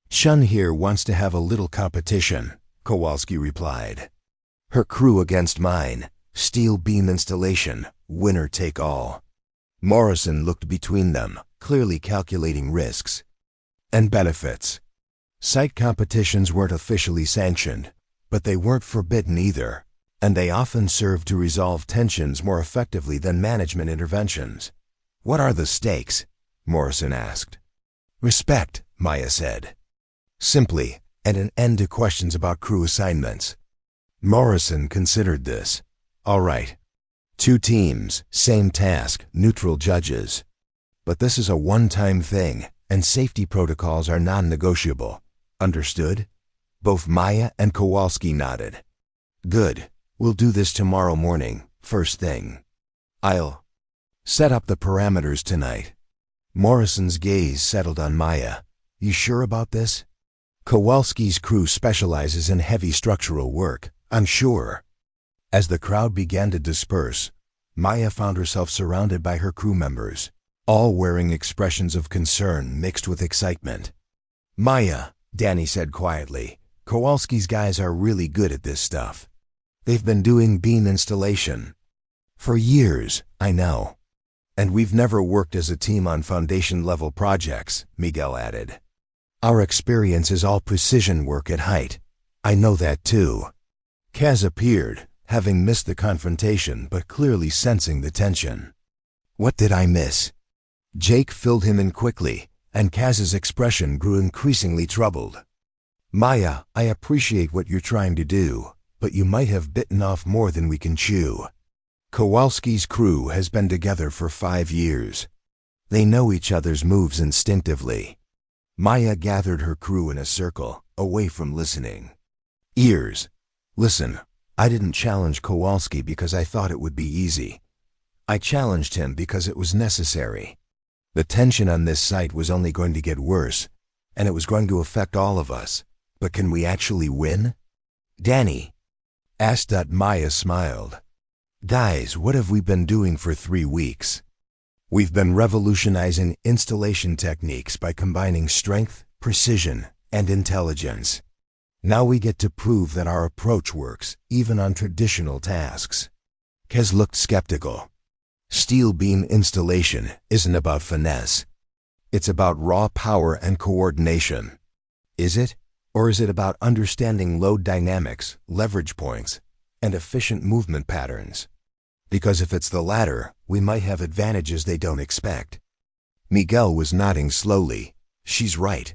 Chen here wants to have a little competition, Kowalski replied. Her crew against mine, steel beam installation, winner take all. Morrison looked between them, clearly calculating risks and benefits. Site competitions weren't officially sanctioned, but they weren't forbidden either, and they often served to resolve tensions more effectively than management interventions. What are the stakes? Morrison asked. Respect, Maya said. Simply, and an end to questions about crew assignments. Morrison considered this. All right. 2 teams, same task, neutral judges. But this is a one-time thing, and safety protocols are non-negotiable. Understood? Both Maya and Kowalski nodded. Good. We'll do this tomorrow morning, first thing. I'll set up the parameters tonight. Morrison's gaze settled on Maya. You sure about this? Kowalski's crew specializes in heavy structural work, I'm sure. As the crowd began to disperse, Maya found herself surrounded by her crew members, all wearing expressions of concern mixed with excitement. Maya, Danny said quietly, Kowalski's guys are really good at this stuff. They've been doing beam installation for years, I know. And we've never worked as a team on foundation-level projects, Miguel added. Our experience is all precision work at height. I know that too. Kaz appeared, having missed the confrontation but clearly sensing the tension. What did I miss? Jake filled him in quickly, and Kaz's expression grew increasingly troubled. Maya, I appreciate what you're trying to do, but you might have bitten off more than we can chew. Kowalski's crew has been together for 5 years. They know each other's moves instinctively. Maya gathered her crew in a circle, away from listening. Ears. Listen, I didn't challenge Kowalski because I thought it would be easy. I challenged him because it was necessary. The tension on this site was only going to get worse, and it was going to affect all of us. But can we actually win? Danny asked. Maya smiled. Guys, what have we been doing for 3 weeks? We've been revolutionizing installation techniques by combining strength, precision, and intelligence. Now we get to prove that our approach works, even on traditional tasks. Kez looked skeptical. Steel beam installation isn't about finesse. It's about raw power and coordination. Is it? Or is it about understanding load dynamics, leverage points, and efficient movement patterns? Because if it's the latter, we might have advantages they don't expect. Miguel was nodding slowly. She's right.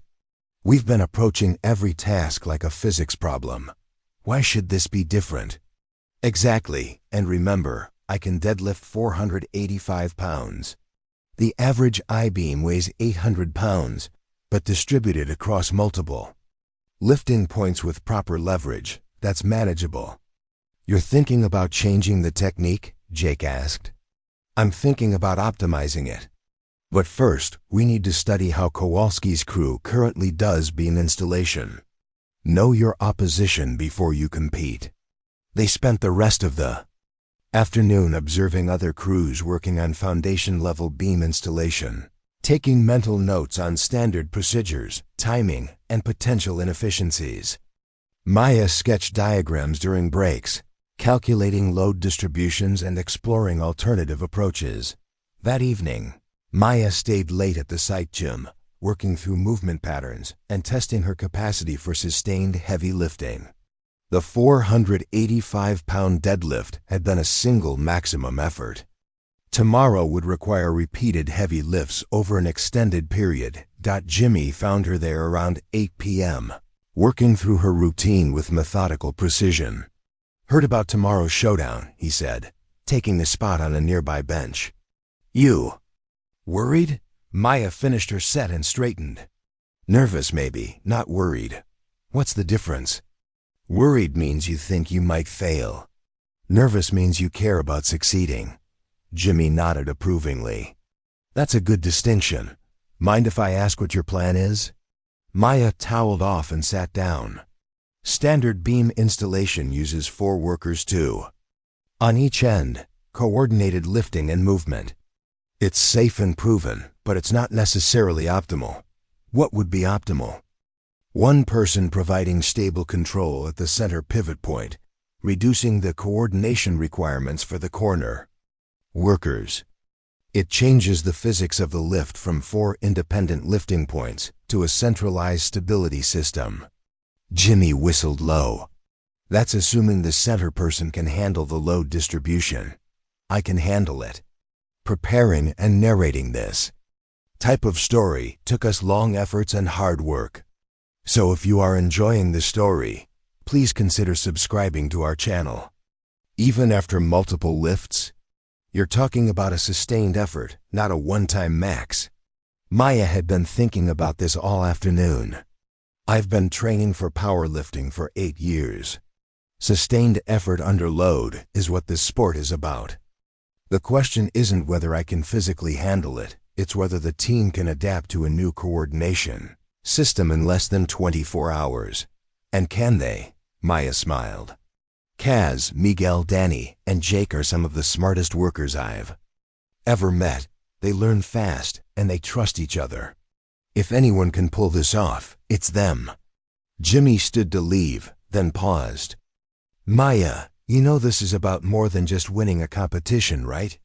We've been approaching every task like a physics problem. Why should this be different? Exactly, and remember, I can deadlift 485 pounds. The average I-beam weighs 800 pounds, but distributed across multiple lifting points with proper leverage, that's manageable. You're thinking about changing the technique? Jake asked. I'm thinking about optimizing it. But first, we need to study how Kowalski's crew currently does beam installation. Know your opposition before you compete. They spent the rest of the afternoon observing other crews working on foundation-level beam installation, taking mental notes on standard procedures, timing, and potential inefficiencies. Maya sketched diagrams during breaks, calculating load distributions and exploring alternative approaches. That evening, Maya stayed late at the site gym, working through movement patterns and testing her capacity for sustained heavy lifting. The 485-pound deadlift had been a single maximum effort. Tomorrow would require repeated heavy lifts over an extended period. Jimmy found her there around 8 p.m., working through her routine with methodical precision. Heard about tomorrow's showdown, he said, taking a spot on a nearby bench. You worried? Maya finished her set and straightened. Nervous maybe, not worried. What's the difference? Worried means you think you might fail. Nervous means you care about succeeding. Jimmy nodded approvingly. That's a good distinction. Mind if I ask what your plan is? Maya toweled off and sat down. Standard beam installation uses 4 workers too. On each end, coordinated lifting and movement. It's safe and proven, but it's not necessarily optimal. What would be optimal? One person providing stable control at the center pivot point, reducing the coordination requirements for the corner workers. It changes the physics of the lift from 4 independent lifting points to a centralized stability system. Jimmy whistled low. That's assuming the center person can handle the load distribution. I can handle it. Preparing and narrating this type of story took us long efforts and hard work. So if you are enjoying the story, please consider subscribing to our channel. Even after multiple lifts, you're talking about a sustained effort, not a one-time max. Maya had been thinking about this all afternoon. I've been training for powerlifting for 8 years. Sustained effort under load is what this sport is about. The question isn't whether I can physically handle it, it's whether the team can adapt to a new coordination system in less than 24 hours. And can they? Maya smiled. Kaz, Miguel, Danny, and Jake are some of the smartest workers I've ever met. They learn fast, and they trust each other. If anyone can pull this off, it's them. Jimmy stood to leave, then paused. Maya, you know this is about more than just winning a competition, right?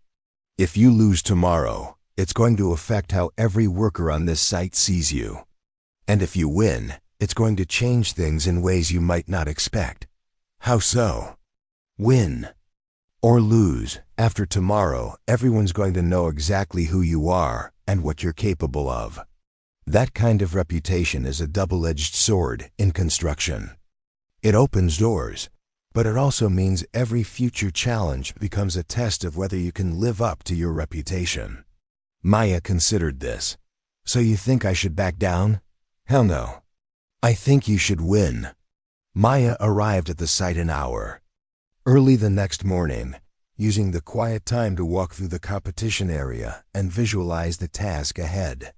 If you lose tomorrow, it's going to affect how every worker on this site sees you. And if you win, it's going to change things in ways you might not expect. How so? Win or lose, after tomorrow, everyone's going to know exactly who you are and what you're capable of. That kind of reputation is a double-edged sword in construction. It opens doors, but it also means every future challenge becomes a test of whether you can live up to your reputation. Maya considered this. So you think I should back down? Hell no. I think you should win. Maya arrived at the site an hour early the next morning, using the quiet time to walk through the competition area and visualize the task ahead.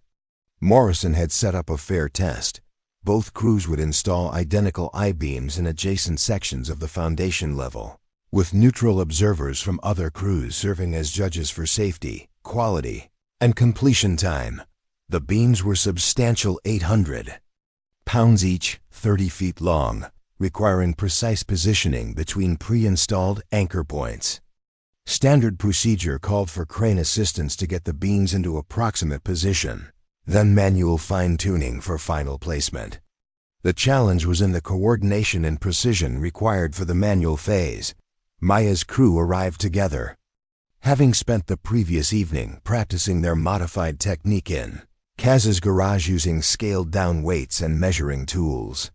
Morrison had set up a fair test. Both crews would install identical I-beams in adjacent sections of the foundation level, with neutral observers from other crews serving as judges for safety, quality, and completion time. The beams were substantial 800 pounds each, 30 feet long, requiring precise positioning between pre-installed anchor points. Standard procedure called for crane assistance to get the beams into approximate position, then manual fine-tuning for final placement. The challenge was in the coordination and precision required for the manual phase. Maya's crew arrived together, having spent the previous evening practicing their modified technique in Kaz's garage using scaled-down weights and measuring tools.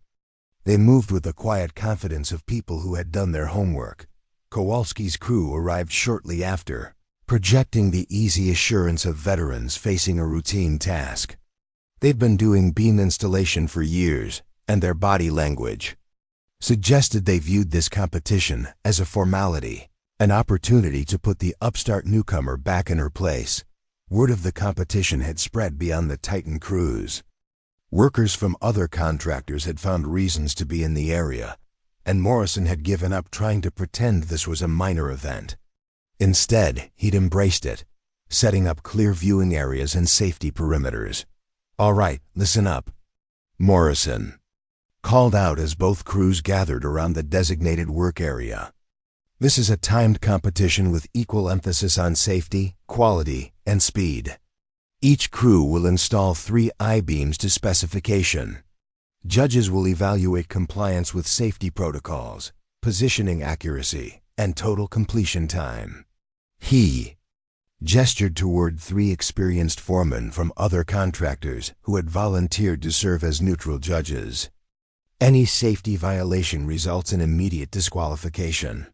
They moved with the quiet confidence of people who had done their homework. Kowalski's crew arrived shortly after, projecting the easy assurance of veterans facing a routine task. They'd been doing beam installation for years, and their body language suggested they viewed this competition as a formality, an opportunity to put the upstart newcomer back in her place. Word of the competition had spread beyond the Titan crews. Workers from other contractors had found reasons to be in the area, and Morrison had given up trying to pretend this was a minor event. Instead, he'd embraced it, setting up clear viewing areas and safety perimeters. "All right, listen up," Morrison called out as both crews gathered around the designated work area. "This is a timed competition with equal emphasis on safety, quality, and speed. Each crew will install 3 I-beams to specification. Judges will evaluate compliance with safety protocols, positioning accuracy, and total completion time." He gestured toward 3 experienced foremen from other contractors who had volunteered to serve as neutral judges. "Any safety violation results in immediate disqualification.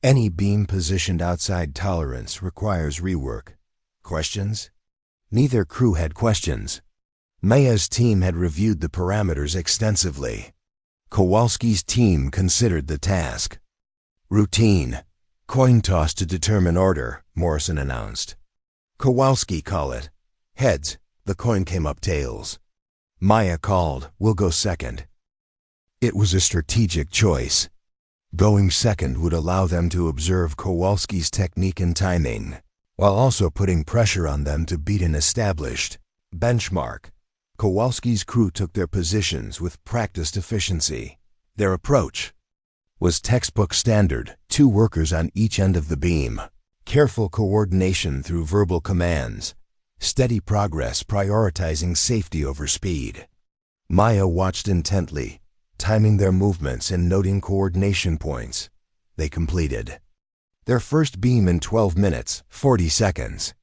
Any beam positioned outside tolerance requires rework. Questions?" Neither crew had questions. Maya's team had reviewed the parameters extensively. Kowalski's team considered the task routine. "Coin toss to determine order," Morrison announced. "Kowalski, call it." "Heads." The coin came up tails. Maya called, "We'll go second." It was a strategic choice. Going second would allow them to observe Kowalski's technique and timing, while also putting pressure on them to beat an established benchmark. Kowalski's crew took their positions with practiced efficiency. Their approach was textbook standard, 2 workers on each end of the beam, careful coordination through verbal commands, steady progress prioritizing safety over speed. Maya watched intently, timing their movements and noting coordination points. They completed their first beam in 12 minutes, 40 seconds.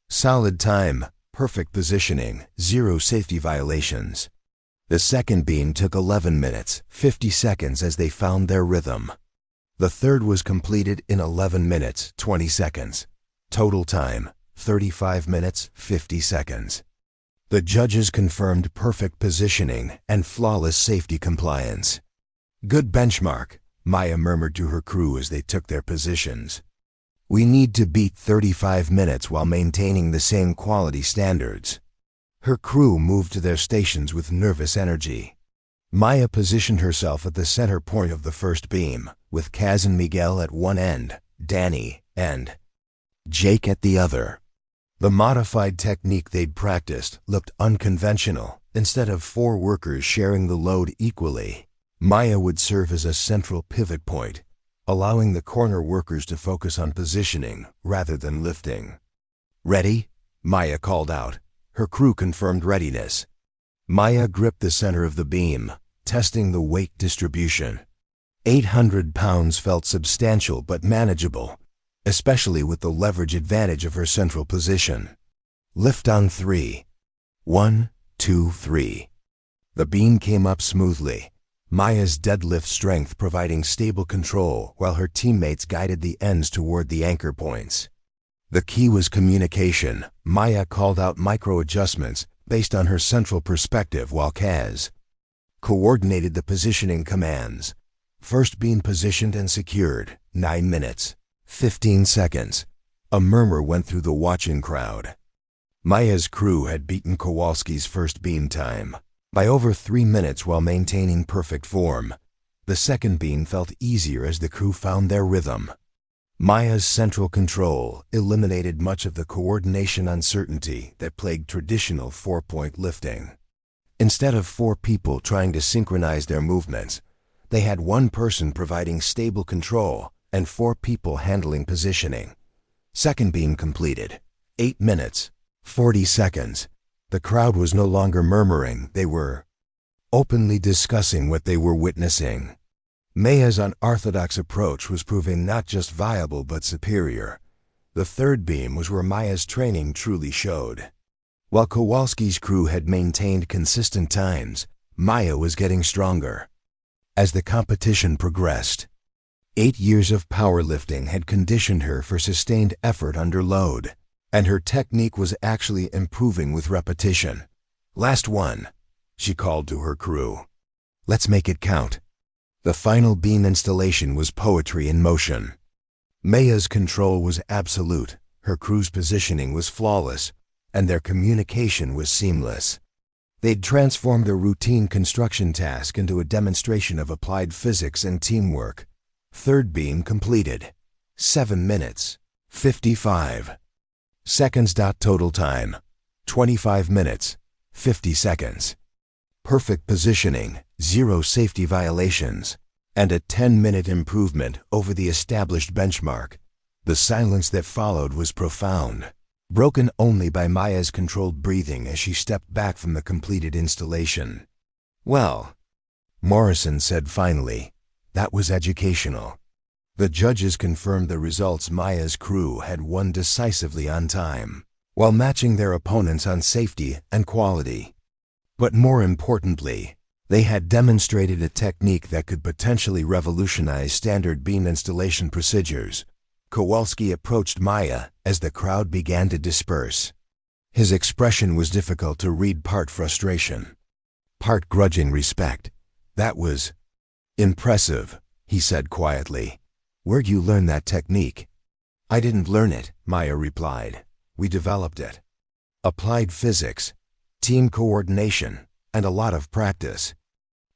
Solid time, perfect positioning, 0 safety violations. The second beam took 11 minutes, 50 seconds as they found their rhythm. The third was completed in 11 minutes, 20 seconds. Total time, 35 minutes, 50 seconds. The judges confirmed perfect positioning and flawless safety compliance. "Good benchmark," Maya murmured to her crew as they took their positions. "We need to beat 35 minutes while maintaining the same quality standards." Her crew moved to their stations with nervous energy. Maya positioned herself at the center point of the first beam, with Kaz and Miguel at one end, Danny and Jake at the other. The modified technique they'd practiced looked unconventional. Instead of 4 workers sharing the load equally, Maya would serve as a central pivot point, allowing the corner workers to focus on positioning rather than lifting. "Ready?" Maya called out. Her crew confirmed readiness. Maya gripped the center of the beam, testing the weight distribution. 800 pounds felt substantial but manageable, especially with the leverage advantage of her central position. "Lift on 3. 1, 2, 3. The beam came up smoothly, Maya's deadlift strength providing stable control while her teammates guided the ends toward the anchor points. The key was communication. Maya called out micro-adjustments based on her central perspective while Kaz coordinated the positioning commands. First beam positioned and secured, 9 minutes, 15 seconds. A murmur went through the watching crowd. Maya's crew had beaten Kowalski's first beam time by over 3 minutes while maintaining perfect form. The second beam felt easier as the crew found their rhythm. Maya's central control eliminated much of the coordination uncertainty that plagued traditional 4-point lifting. Instead of 4 people trying to synchronize their movements, they had 1 person providing stable control and 4 people handling positioning. Second beam completed. 8 minutes, 40 seconds. The crowd was no longer murmuring, they were openly discussing what they were witnessing. Maya's unorthodox approach was proving not just viable but superior. The third beam was where Maya's training truly showed. While Kowalski's crew had maintained consistent times, Maya was getting stronger. As the competition progressed, 8 years of powerlifting had conditioned her for sustained effort under load, and her technique was actually improving with repetition. "Last one," she called to her crew. "Let's make it count." The final beam installation was poetry in motion. Maya's control was absolute, her crew's positioning was flawless, and their communication was seamless. They'd transformed a routine construction task into a demonstration of applied physics and teamwork. Third beam completed. 7 minutes, 55 seconds. Total time, 25 minutes, 50 seconds. Perfect positioning, 0 safety violations, and a 10-minute improvement over the established benchmark. The silence that followed was profound, broken only by Maya's controlled breathing as she stepped back from the completed installation. "Well," Morrison said finally, "that was educational." The judges confirmed the results. Maya's crew had won decisively on time, while matching their opponents on safety and quality. But more importantly, they had demonstrated a technique that could potentially revolutionize standard beam installation procedures. Kowalski approached Maya as the crowd began to disperse. His expression was difficult to read, part frustration, part grudging respect. "That was impressive," he said quietly. "Where'd you learn that technique?" "I didn't learn it," Maya replied. "We developed it. Applied physics, team coordination, and a lot of practice."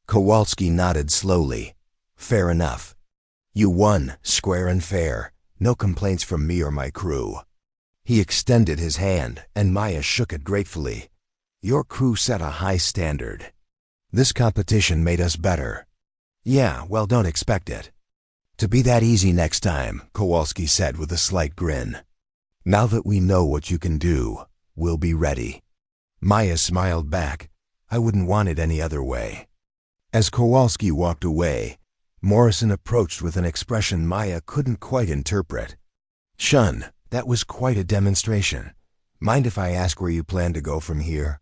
Kowalski nodded slowly. "Fair enough. You won, square and fair. No complaints from me or my crew." He extended his hand, and Maya shook it gratefully. "Your crew set a high standard. This competition made us better." "Yeah, well, don't expect it to be that easy next time," Kowalski said with a slight grin. "Now that we know what you can do, we'll be ready." Maya smiled back. "I wouldn't want it any other way." As Kowalski walked away, Morrison approached with an expression Maya couldn't quite interpret. "Chen, that was quite a demonstration. Mind if I ask where you plan to go from here?"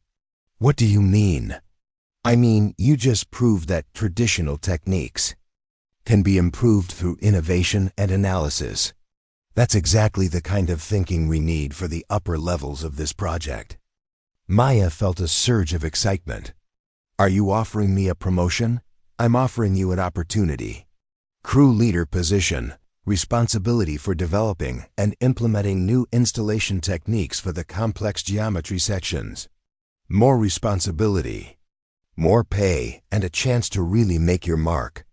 "What do you mean?" "I mean, you just proved that traditional techniques can be improved through innovation and analysis. That's exactly the kind of thinking we need for the upper levels of this project." Maya felt a surge of excitement. "Are you offering me a promotion?" "I'm offering you an opportunity. Crew leader position, responsibility for developing and implementing new installation techniques for the complex geometry sections. More responsibility, more pay, and a chance to really make your mark."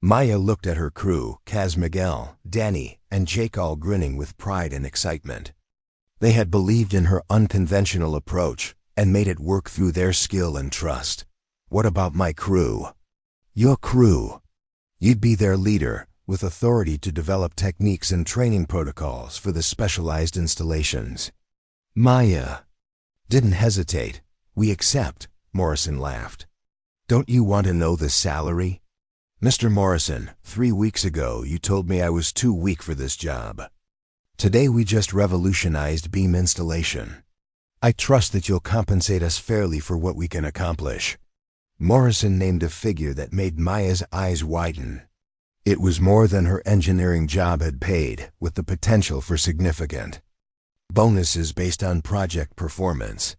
Maya looked at her crew, Kaz, Miguel, Danny, and Jake, all grinning with pride and excitement. They had believed in her unconventional approach and made it work through their skill and trust. "What about my crew?" "Your crew. You'd be their leader, with authority to develop techniques and training protocols for the specialized installations." Maya didn't hesitate. "We accept," Morrison laughed. "Don't you want to know the salary?" "Mr. Morrison, 3 weeks ago you told me I was too weak for this job. Today we just revolutionized beam installation. I trust that you'll compensate us fairly for what we can accomplish." Morrison named a figure that made Maya's eyes widen. It was more than her engineering job had paid, with the potential for significant bonuses based on project performance.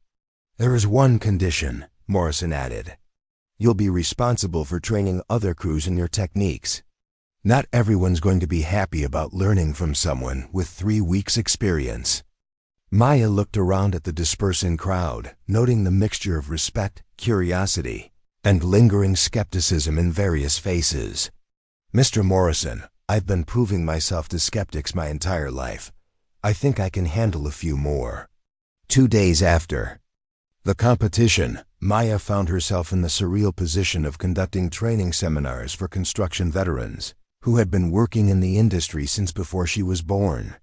"There is one condition," Morrison added. "You'll be responsible for training other crews in your techniques. Not everyone's going to be happy about learning from someone with 3 weeks' experience." Maya looked around at the dispersing crowd, noting the mixture of respect, curiosity, and lingering skepticism in various faces. "Mr. Morrison, I've been proving myself to skeptics my entire life. I think I can handle a few more." 2 days after the competition, Maya found herself in the surreal position of conducting training seminars for construction veterans who had been working in the industry since before she was born.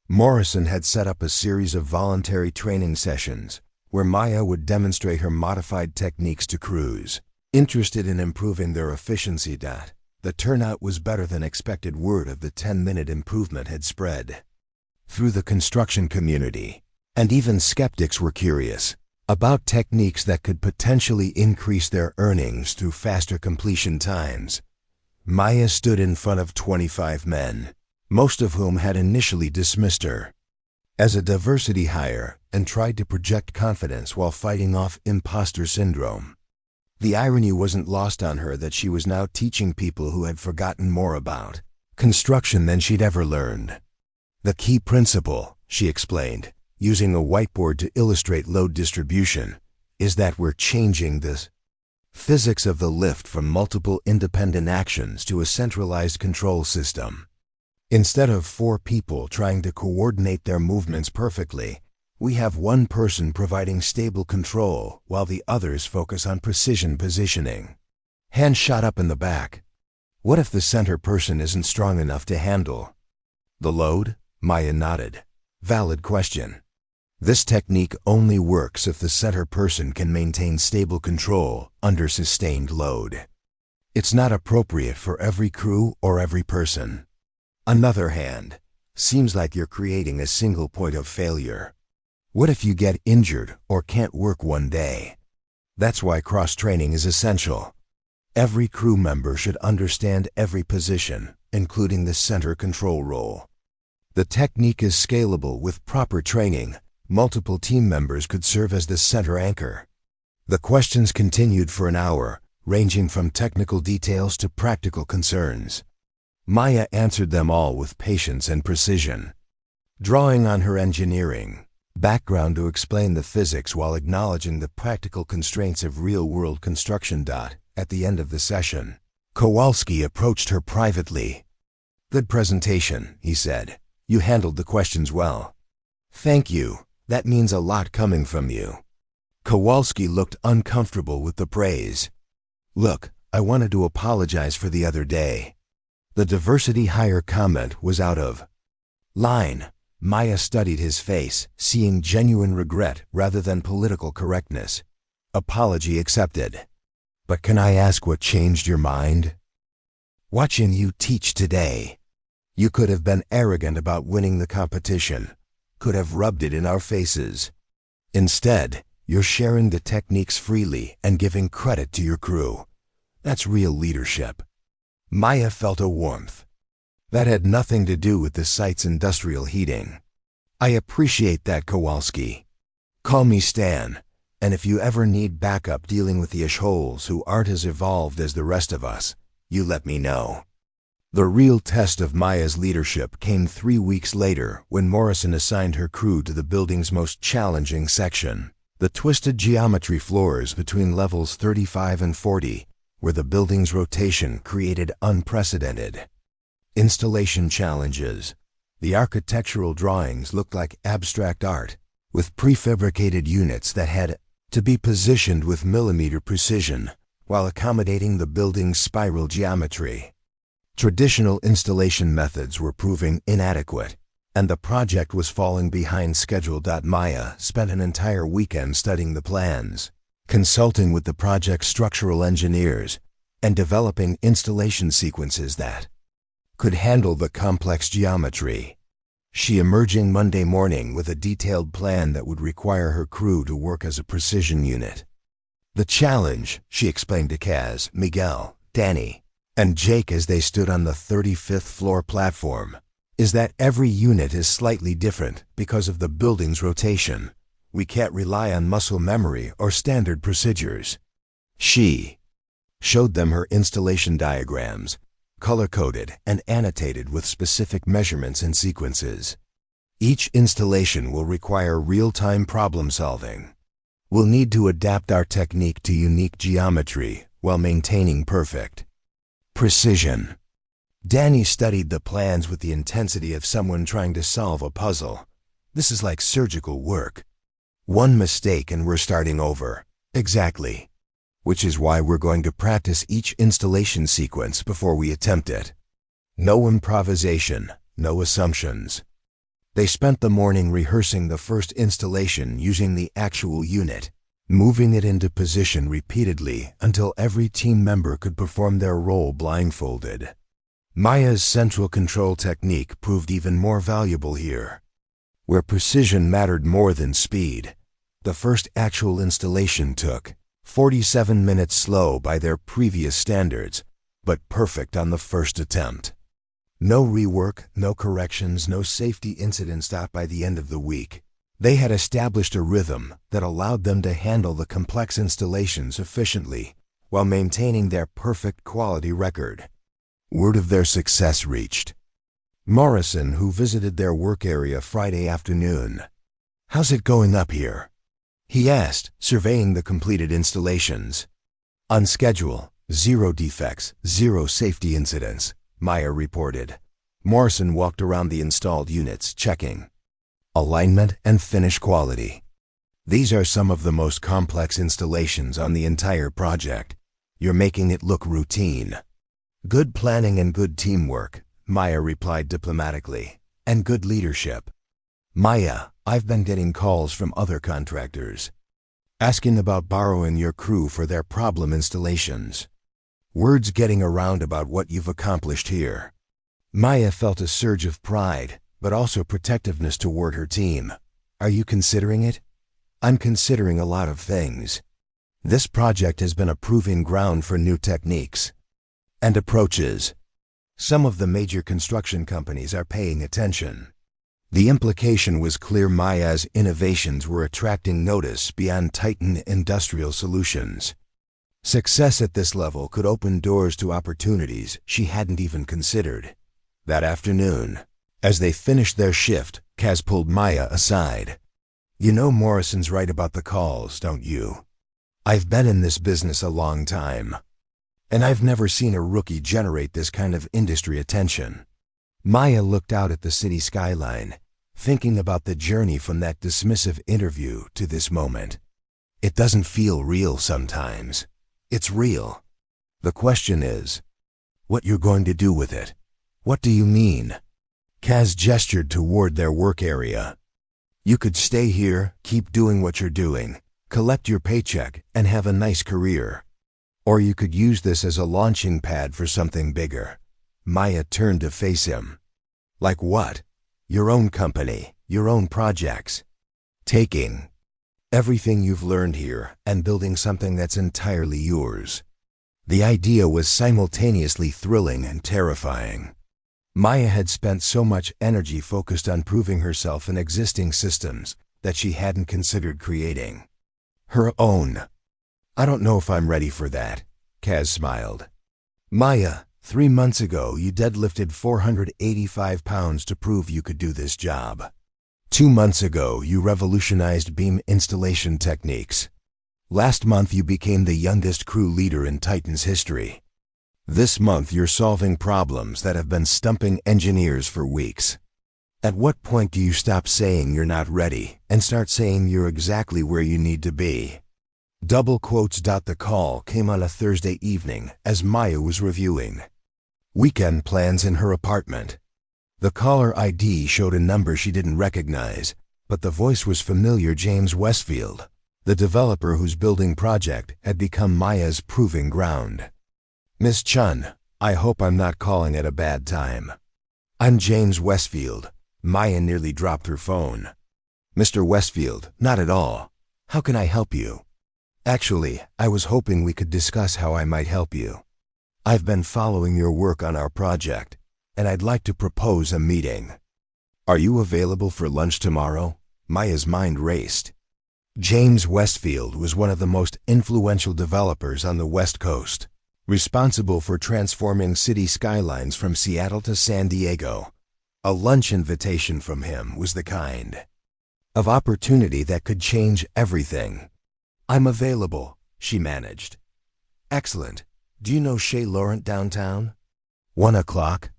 Morrison had set up a series of voluntary training sessions where Maya would demonstrate her modified techniques to crews, interested in improving their efficiency. The turnout was better than expected. Word of the 10-minute improvement had spread through the construction community, and even skeptics were curious about techniques that could potentially increase their earnings through faster completion times. Maya stood in front of 25 men, most of whom had initially dismissed her as a diversity hire and tried to project confidence while fighting off imposter syndrome. The irony wasn't lost on her that she was now teaching people who had forgotten more about construction than she'd ever learned. The key principle, she explained, using a whiteboard to illustrate load distribution, is that we're changing the physics of the lift from multiple independent actions to a centralized control system. Instead of 4 people trying to coordinate their movements perfectly, we have one person providing stable control while the others focus on precision positioning. Hand shot up in the back. What if the center person isn't strong enough to handle the load? Maya nodded. Valid question. This technique only works if the center person can maintain stable control under sustained load. It's not appropriate for every crew or every person. On the other hand, seems like you're creating a single point of failure. What if you get injured or can't work one day? That's why cross-training is essential. Every crew member should understand every position, including the center control role. The technique is scalable. With proper training, multiple team members could serve as the center anchor. The questions continued for an hour, ranging from technical details to practical concerns. Maya answered them all with patience and precision, drawing on her engineering background to explain the physics while acknowledging the practical constraints of real-world construction. At the end of the session, Kowalski approached her privately. "Good presentation," he said. "You handled the questions well." "Thank you. That means a lot coming from you." Kowalski looked uncomfortable with the praise. "Look, I wanted to apologize for the other day." The diversity hire comment was out of line. Maya studied his face, seeing genuine regret rather than political correctness. "Apology accepted. But can I ask what changed your mind?" "Watching you teach today. You could have been arrogant about winning the competition, could have rubbed it in our faces. Instead, you're sharing the techniques freely and giving credit to your crew. That's real leadership." Maya felt a warmth that had nothing to do with the site's industrial heating. "I appreciate that, Kowalski. Call me Stan, and if you ever need backup dealing with the ishholes who aren't as evolved as the rest of us, you let me know." The real test of Maya's leadership came 3 weeks later when Morrison assigned her crew to the building's most challenging section, the twisted geometry floors between levels 35 and 40, where the building's rotation created unprecedented installation challenges. The architectural drawings looked like abstract art, with prefabricated units that had to be positioned with millimeter precision while accommodating the building's spiral geometry. Traditional installation methods were proving inadequate, and the project was falling behind schedule. Maya spent an entire weekend studying the plans, consulting with the project's structural engineers, and developing installation sequences that could handle the complex geometry. She emerging Monday morning with a detailed plan that would require her crew to work as a precision unit. "The challenge," she explained to Kaz, Miguel, Danny, and Jake as they stood on the 35th floor platform, "is that every unit is slightly different because of the building's rotation. We can't rely on muscle memory or standard procedures." She showed them her installation diagrams, color-coded and annotated with specific measurements and sequences. "Each installation will require real-time problem-solving. We'll need to adapt our technique to unique geometry while maintaining perfect precision." Danny studied the plans with the intensity of someone trying to solve a puzzle. "This is like surgical work. One mistake and we're starting over. Exactly. Which is why we're going to practice each installation sequence before we attempt it. No improvisation, no assumptions. They spent the morning rehearsing the first installation using the actual unit, moving it into position repeatedly until every team member could perform their role blindfolded. Maya's central control technique proved even more valuable here. Where precision mattered more than speed, the first actual installation took 47 minutes slow by their previous standards, but perfect on the first attempt. No rework, no corrections, no safety incidents. By the end of the week, they had established a rhythm that allowed them to handle the complex installations efficiently while maintaining their perfect quality record. Word of their success reached Morrison, who visited their work area Friday afternoon. "How's it going up here?" he asked, surveying the completed installations. "On schedule, 0 defects, 0 safety incidents," Maya reported. Morrison walked around the installed units, checking alignment and finish quality. "These are some of the most complex installations on the entire project. You're making it look routine." "Good planning and good teamwork," Maya replied diplomatically, "and good leadership." "Maya, I've been getting calls from other contractors asking about borrowing your crew for their problem installations. Word's getting around about what you've accomplished here." Maya felt a surge of pride, but also protectiveness toward her team. "Are you considering it?" "I'm considering a lot of things. This project has been a proving ground for new techniques and approaches. Some of the major construction companies are paying attention." The implication was clear. Maya's innovations were attracting notice beyond Titan Industrial Solutions. Success at this level could open doors to opportunities she hadn't even considered. That afternoon, as they finished their shift, Kaz pulled Maya aside. "You know Morrison's right about the calls, don't you? I've been in this business a long time, and I've never seen a rookie generate this kind of industry attention." Maya looked out at the city skyline, thinking about the journey from that dismissive interview to this moment. It doesn't feel real sometimes. It's real. The question is, what you're going to do with it. "What do you mean?" Kaz gestured toward their work area. "You could stay here, keep doing what you're doing, collect your paycheck, and have a nice career. Or you could use this as a launching pad for something bigger." Maya turned to face him. "Like what?" "Your own company, your own projects. Taking everything you've learned here and building something that's entirely yours." The idea was simultaneously thrilling and terrifying. Maya had spent so much energy focused on proving herself in existing systems that she hadn't considered creating her own. "I don't know if I'm ready for that," Kaz smiled. "Maya, 3 months ago you deadlifted 485 pounds to prove you could do this job. 2 months ago you revolutionized beam installation techniques. Last month you became the youngest crew leader in Titan's history. This month you're solving problems that have been stumping engineers for weeks. At what point do you stop saying you're not ready and start saying you're exactly where you need to be?" Double quotes. The call came on a Thursday evening as Maya was reviewing weekend plans in her apartment. The caller ID showed a number she didn't recognize, but the voice was familiar. James Westfield, the developer whose building project had become Maya's proving ground. "Miss Chen, I hope I'm not calling at a bad time." "I'm James Westfield." Maya nearly dropped her phone. "Mr. Westfield, not at all. How can I help you?" "Actually, I was hoping we could discuss how I might help you. I've been following your work on our project, and I'd like to propose a meeting. Are you available for lunch tomorrow?" Maya's mind raced. James Westfield was one of the most influential developers on the West Coast, responsible for transforming city skylines from Seattle to San Diego. A lunch invitation from him was the kind of opportunity that could change everything. "I'm available," she managed. "Excellent. Do you know Chez Laurent downtown?" 1 o'clock.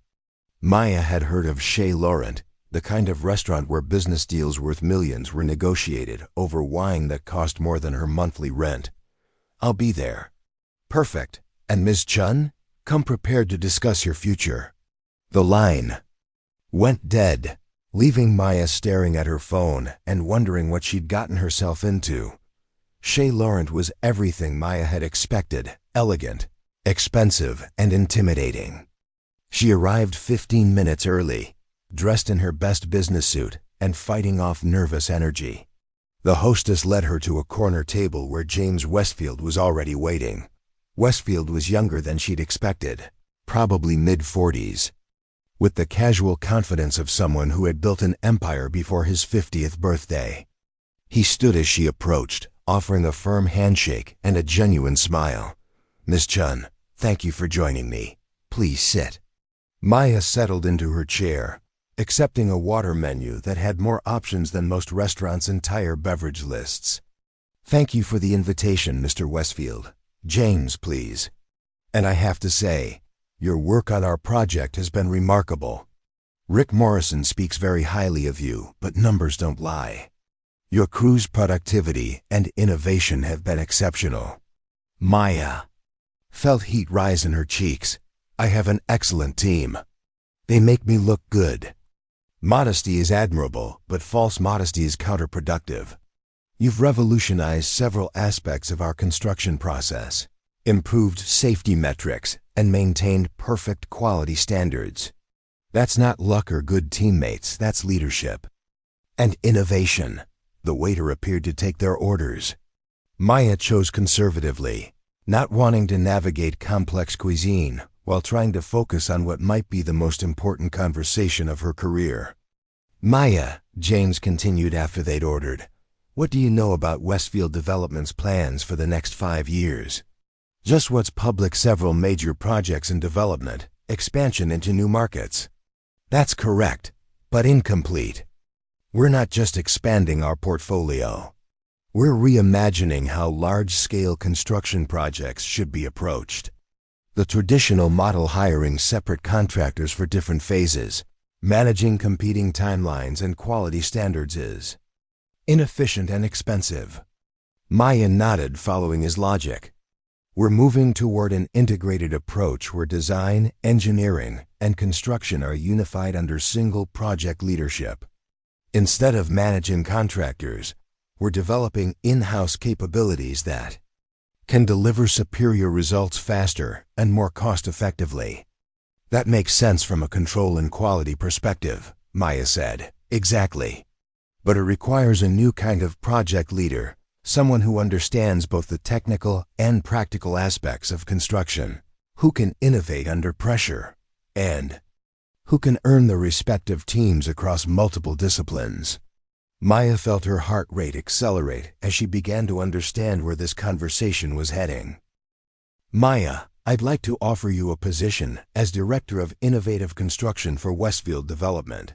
Maya had heard of Chez Laurent, the kind of restaurant where business deals worth millions were negotiated over wine that cost more than her monthly rent. I'll be there. Perfect. And Ms. Chen? Come prepared to discuss your future. The line went dead, leaving Maya staring at her phone and wondering what she'd gotten herself into. Chez Laurent was everything Maya had expected: elegant, expensive, and intimidating. She arrived 15 minutes early, dressed in her best business suit and fighting off nervous energy. The hostess led her to a corner table where James Westfield was already waiting. Westfield was younger than she'd expected, probably mid-40s. With the casual confidence of someone who had built an empire before his 50th birthday. He stood as she approached, offering a firm handshake and a genuine smile. "Miss Chen, thank you for joining me. Please sit." Maya settled into her chair, accepting a water menu that had more options than most restaurants' entire beverage lists. "Thank you for the invitation, Mr. Westfield. James, please. And I have to say, your work on our project has been remarkable. Rick Morrison speaks very highly of you, but numbers don't lie. Your crew's productivity and innovation have been exceptional." Maya felt heat rise in her cheeks. "I have an excellent team. They make me look good. Modesty is admirable, but false modesty is counterproductive. You've revolutionized several aspects of our construction process, improved safety metrics, and maintained perfect quality standards. That's not luck or good teammates, that's leadership. And innovation." The waiter appeared to take their orders. Maya chose conservatively, not wanting to navigate complex cuisine while trying to focus on what might be the most important conversation of her career. "Maya," James continued after they'd ordered, "what do you know about Westfield Development's plans for the next 5 years? Just what's public: several major projects in development, expansion into new markets." "That's correct, but incomplete. We're not just expanding our portfolio. We're reimagining how large-scale construction projects should be approached. The traditional model, hiring separate contractors for different phases, managing competing timelines and quality standards, is inefficient and expensive." Maya nodded, following his logic. "We're moving toward an integrated approach where design, engineering, and construction are unified under single project leadership. Instead of managing contractors, we're developing in-house capabilities that can deliver superior results faster and more cost-effectively." "That makes sense from a control and quality perspective," Maya said. "Exactly. But it requires a new kind of project leader, someone who understands both the technical and practical aspects of construction, who can innovate under pressure, and who can earn the respect of teams across multiple disciplines." Maya felt her heart rate accelerate as she began to understand where this conversation was heading. "Maya, I'd like to offer you a position as Director of Innovative Construction for Westfield Development.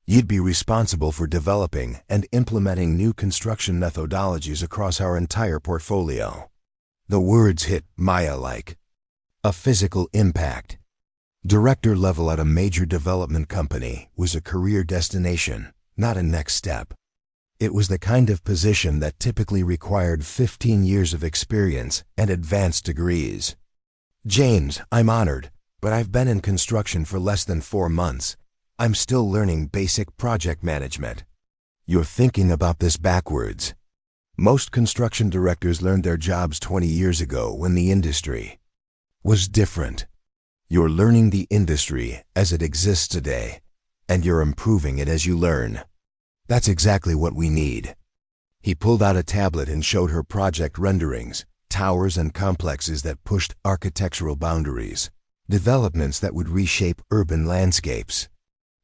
You'd be responsible for developing and implementing new construction methodologies across our entire portfolio." The words hit Maya like a physical impact. Director level at a major development company was a career destination, not a next step. It was the kind of position that typically required 15 years of experience and advanced degrees. "James, I'm honored, but I've been in construction for less than 4 months. I'm still learning basic project management." "You're thinking about this backwards. Most construction directors learned their jobs 20 years ago when the industry was different. You're learning the industry as it exists today, and you're improving it as you learn. That's exactly what we need." He pulled out a tablet and showed her project renderings, towers and complexes that pushed architectural boundaries, developments that would reshape urban landscapes.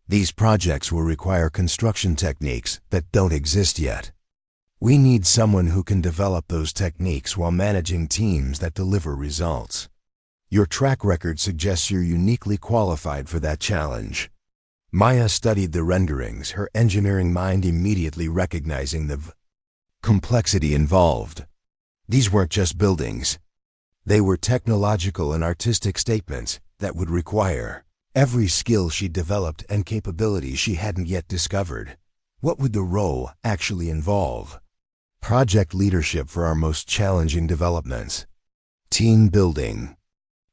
"These projects will require construction techniques that don't exist yet. We need someone who can develop those techniques while managing teams that deliver results. Your track record suggests you're uniquely qualified for that challenge." Maya studied the renderings, her engineering mind immediately recognizing the complexity involved. These weren't just buildings. They were technological and artistic statements that would require every skill she developed and capability she hadn't yet discovered. What would the role actually involve? project leadership for our most challenging developments, team building,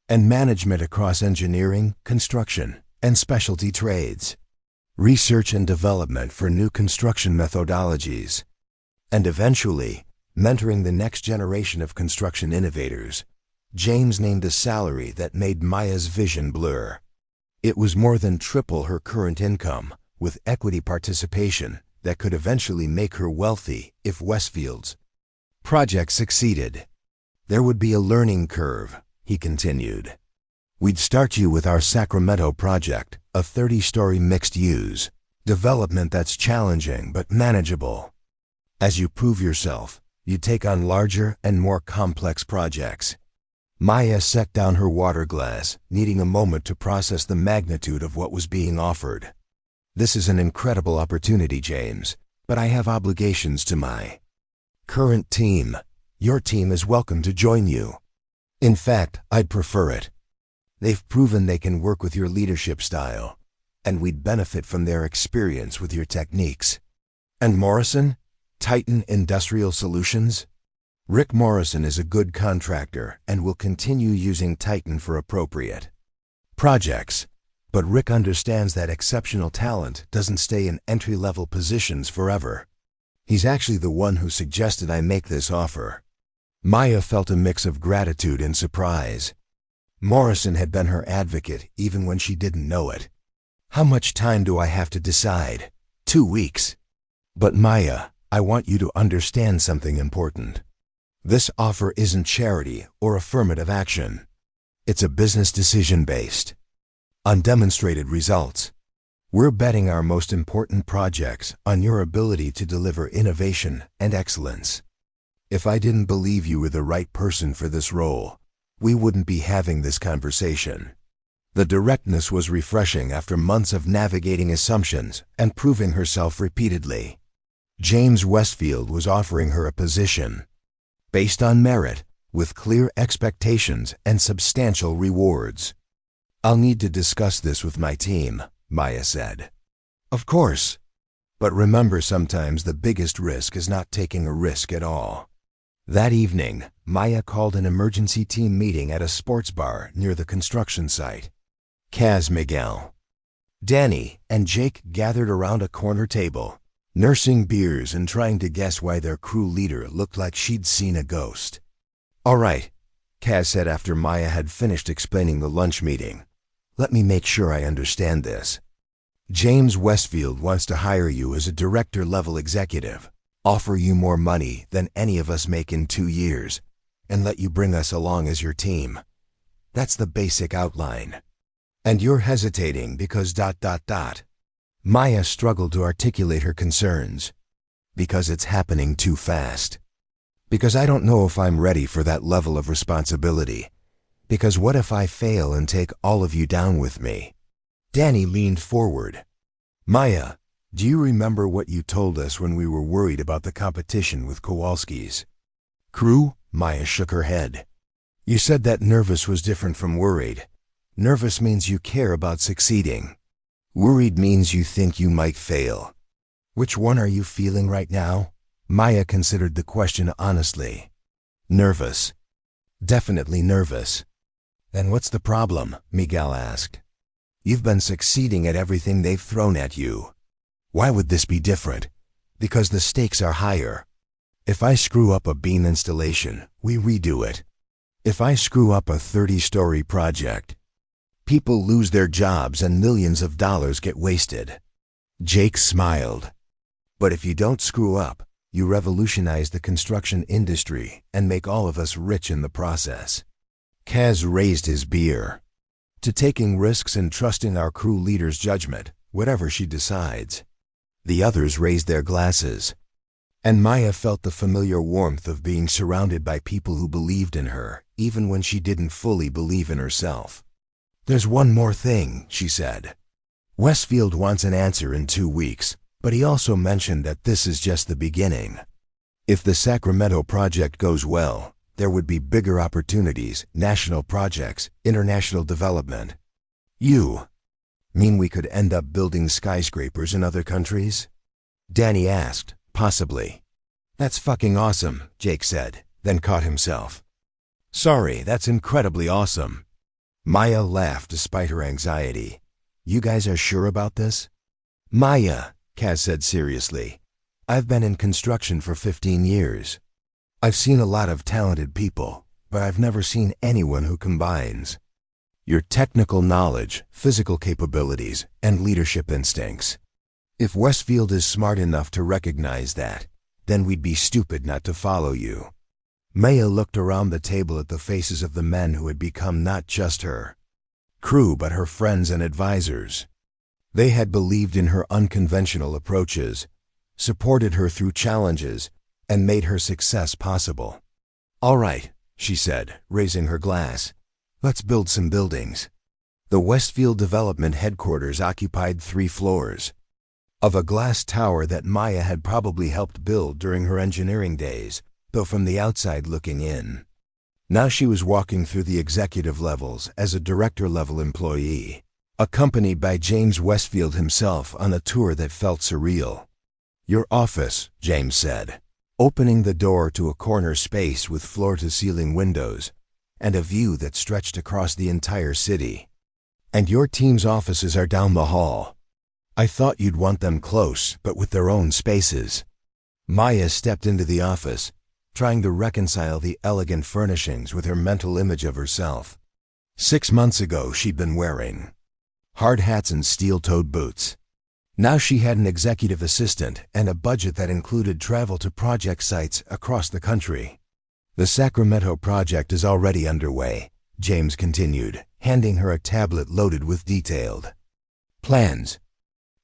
and management across engineering, construction, and specialty trades, research and development for new construction methodologies, and eventually, mentoring the next generation of construction innovators. James named a salary that made Maya's vision blur. It was more than triple her current income, with equity participation that could eventually make her wealthy if Westfield's project succeeded. There would be a learning curve, he continued. We'd start you with our Sacramento project, a 30-story mixed-use development that's challenging but manageable. As you prove yourself, you take on larger and more complex projects. Maya set down her water glass, needing a moment to process the magnitude of what was being offered. This is an incredible opportunity, James, but I have obligations to my current team. Your team is welcome to join you. In fact, I'd prefer it. They've proven they can work with your leadership style, and we'd benefit from their experience with your techniques. And Morrison? Titan Industrial Solutions? Rick Morrison is a good contractor and will continue using Titan for appropriate projects. But Rick understands that exceptional talent doesn't stay in entry-level positions forever. He's actually the one who suggested I make this offer. Maya felt a mix of gratitude and surprise. Morrison had been her advocate even when she didn't know it. How much time do I have to decide? 2 weeks. But Maya, I want you to understand something important. This offer isn't charity or affirmative action. It's a business decision based on demonstrated results. We're betting our most important projects on your ability to deliver innovation and excellence. If I didn't believe you were the right person for this role, we wouldn't be having this conversation. The directness was refreshing after months of navigating assumptions and proving herself repeatedly. James Westfield was offering her a position based on merit, with clear expectations and substantial rewards. I'll need to discuss this with my team, Maya said. Of course. But remember, sometimes the biggest risk is not taking a risk at all. That evening, Maya called an emergency team meeting at a sports bar near the construction site. Kaz, Miguel, Danny, and Jake gathered around a corner table, nursing beers and trying to guess why their crew leader looked like she'd seen a ghost. All right, Kaz said after Maya had finished explaining the lunch meeting. Let me make sure I understand this. James Westfield wants to hire you as a director-level executive, offer you more money than any of us make in 2 years, and let you bring us along as your team. That's the basic outline. And you're hesitating because ... Maya struggled to articulate her concerns. Because it's happening too fast. Because I don't know if I'm ready for that level of responsibility. Because what if I fail and take all of you down with me? Danny leaned forward. Maya, do you remember what you told us when we were worried about the competition with Kowalski's crew? Maya shook her head. You said that nervous was different from worried. Nervous means you care about succeeding. Worried means you think you might fail. Which one are you feeling right now? Maya considered the question honestly. Nervous. Definitely nervous. Then what's the problem? Miguel asked. You've been succeeding at everything they've thrown at you. Why would this be different? Because the stakes are higher. If I screw up a beam installation, we redo it. If I screw up a 30-story project, people lose their jobs and millions of dollars get wasted. Jake smiled. But if you don't screw up, you revolutionize the construction industry and make all of us rich in the process. Kaz raised his beer. To taking risks and trusting our crew leader's judgment, whatever she decides. The others raised their glasses. And Maya felt the familiar warmth of being surrounded by people who believed in her, even when she didn't fully believe in herself. There's one more thing, she said. Westfield wants an answer in 2 weeks, but he also mentioned that this is just the beginning. If the Sacramento project goes well, there would be bigger opportunities, national projects, international development. You mean we could end up building skyscrapers in other countries? Danny asked, possibly. That's fucking awesome, Jake said, then caught himself. Sorry, that's incredibly awesome. Maya laughed despite her anxiety. You guys are sure about this? Maya, Kaz said seriously, I've been in construction for 15 years. I've seen a lot of talented people, but I've never seen anyone who combines your technical knowledge, physical capabilities, and leadership instincts. If Westfield is smart enough to recognize that, then we'd be stupid not to follow you. Maya looked around the table at the faces of the men who had become not just her crew but her friends and advisors. They had believed in her unconventional approaches, supported her through challenges, and made her success possible. All right, she said, raising her glass. Let's build some buildings. The Westfield Development headquarters occupied 3 floors of a glass tower that Maya had probably helped build during her engineering days, though from the outside looking in. Now she was walking through the executive levels as a director-level employee, accompanied by James Westfield himself on a tour that felt surreal. Your office, James said, opening the door to a corner space with floor-to-ceiling windows and a view that stretched across the entire city. And your team's offices are down the hall. I thought you'd want them close, but with their own spaces. Maya stepped into the office, trying to reconcile the elegant furnishings with her mental image of herself. 6 months ago, she'd been wearing hard hats and steel-toed boots. Now she had an executive assistant and a budget that included travel to project sites across the country. The Sacramento project is already underway, James continued, handing her a tablet loaded with detailed plans.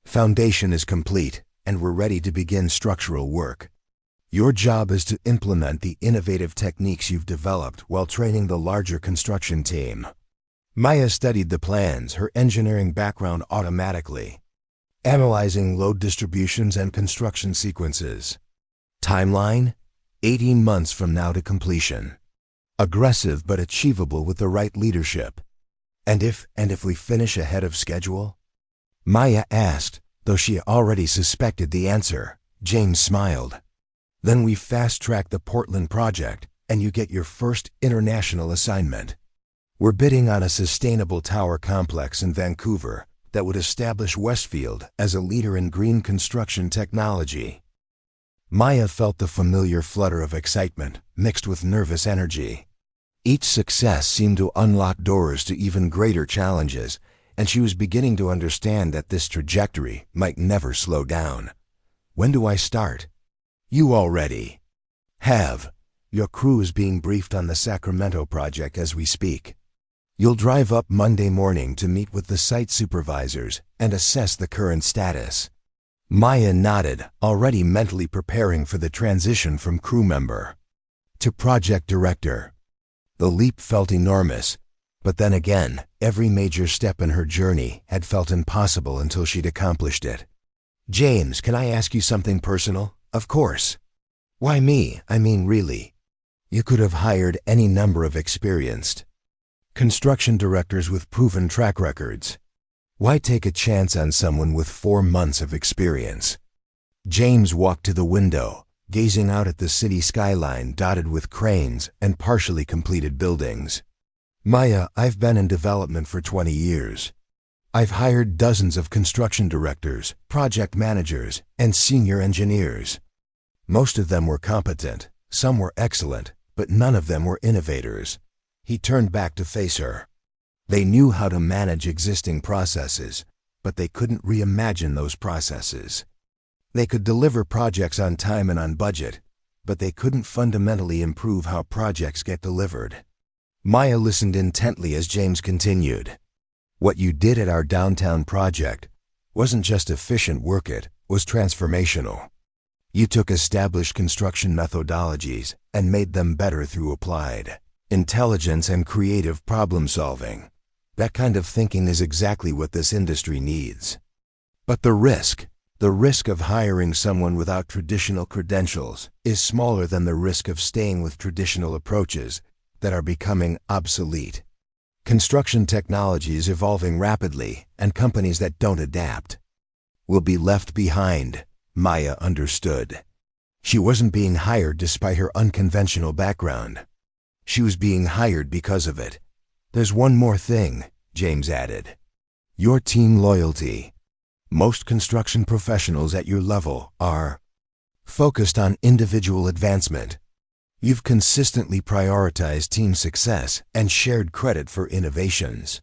Foundation is complete, and we're ready to begin structural work. Your job is to implement the innovative techniques you've developed while training the larger construction team. Maya studied the plans, her engineering background automatically, analyzing load distributions and construction sequences. Timeline: 18 months from now to completion. Aggressive but achievable with the right leadership. And if we finish ahead of schedule? Maya asked, though she already suspected the answer. James smiled. Then we fast-track the Portland project, and you get your first international assignment. We're bidding on a sustainable tower complex in Vancouver that would establish Westfield as a leader in green construction technology. Maya felt the familiar flutter of excitement, mixed with nervous energy. Each success seemed to unlock doors to even greater challenges, and she was beginning to understand that this trajectory might never slow down. When do I start? You already have. Your crew is being briefed on the Sacramento project as we speak. You'll drive up Monday morning to meet with the site supervisors and assess the current status. Maya nodded, already mentally preparing for the transition from crew member to project director. The leap felt enormous, but then again, every major step in her journey had felt impossible until she'd accomplished it. James, can I ask you something personal? Of course. Why me? I mean, really. You could have hired any number of experienced construction directors with proven track records. Why take a chance on someone with 4 months of experience? James walked to the window, gazing out at the city skyline dotted with cranes and partially completed buildings. Maya, I've been in development for 20 years. I've hired dozens of construction directors, project managers, and senior engineers. Most of them were competent, some were excellent, but none of them were innovators. He turned back to face her. They knew how to manage existing processes, but they couldn't reimagine those processes. They could deliver projects on time and on budget, but they couldn't fundamentally improve how projects get delivered. Maya listened intently as James continued. What you did at our downtown project wasn't just efficient work, it was transformational. You took established construction methodologies and made them better through applied intelligence and creative problem solving. That kind of thinking is exactly what this industry needs. But the risk of hiring someone without traditional credentials is smaller than the risk of staying with traditional approaches that are becoming obsolete. Construction technology is evolving rapidly, and companies that don't adapt will be left behind. Maya understood. She wasn't being hired despite her unconventional background. She was being hired because of it. There's one more thing, James added. Your team loyalty. Most construction professionals at your level are focused on individual advancement. You've consistently prioritized team success and shared credit for innovations.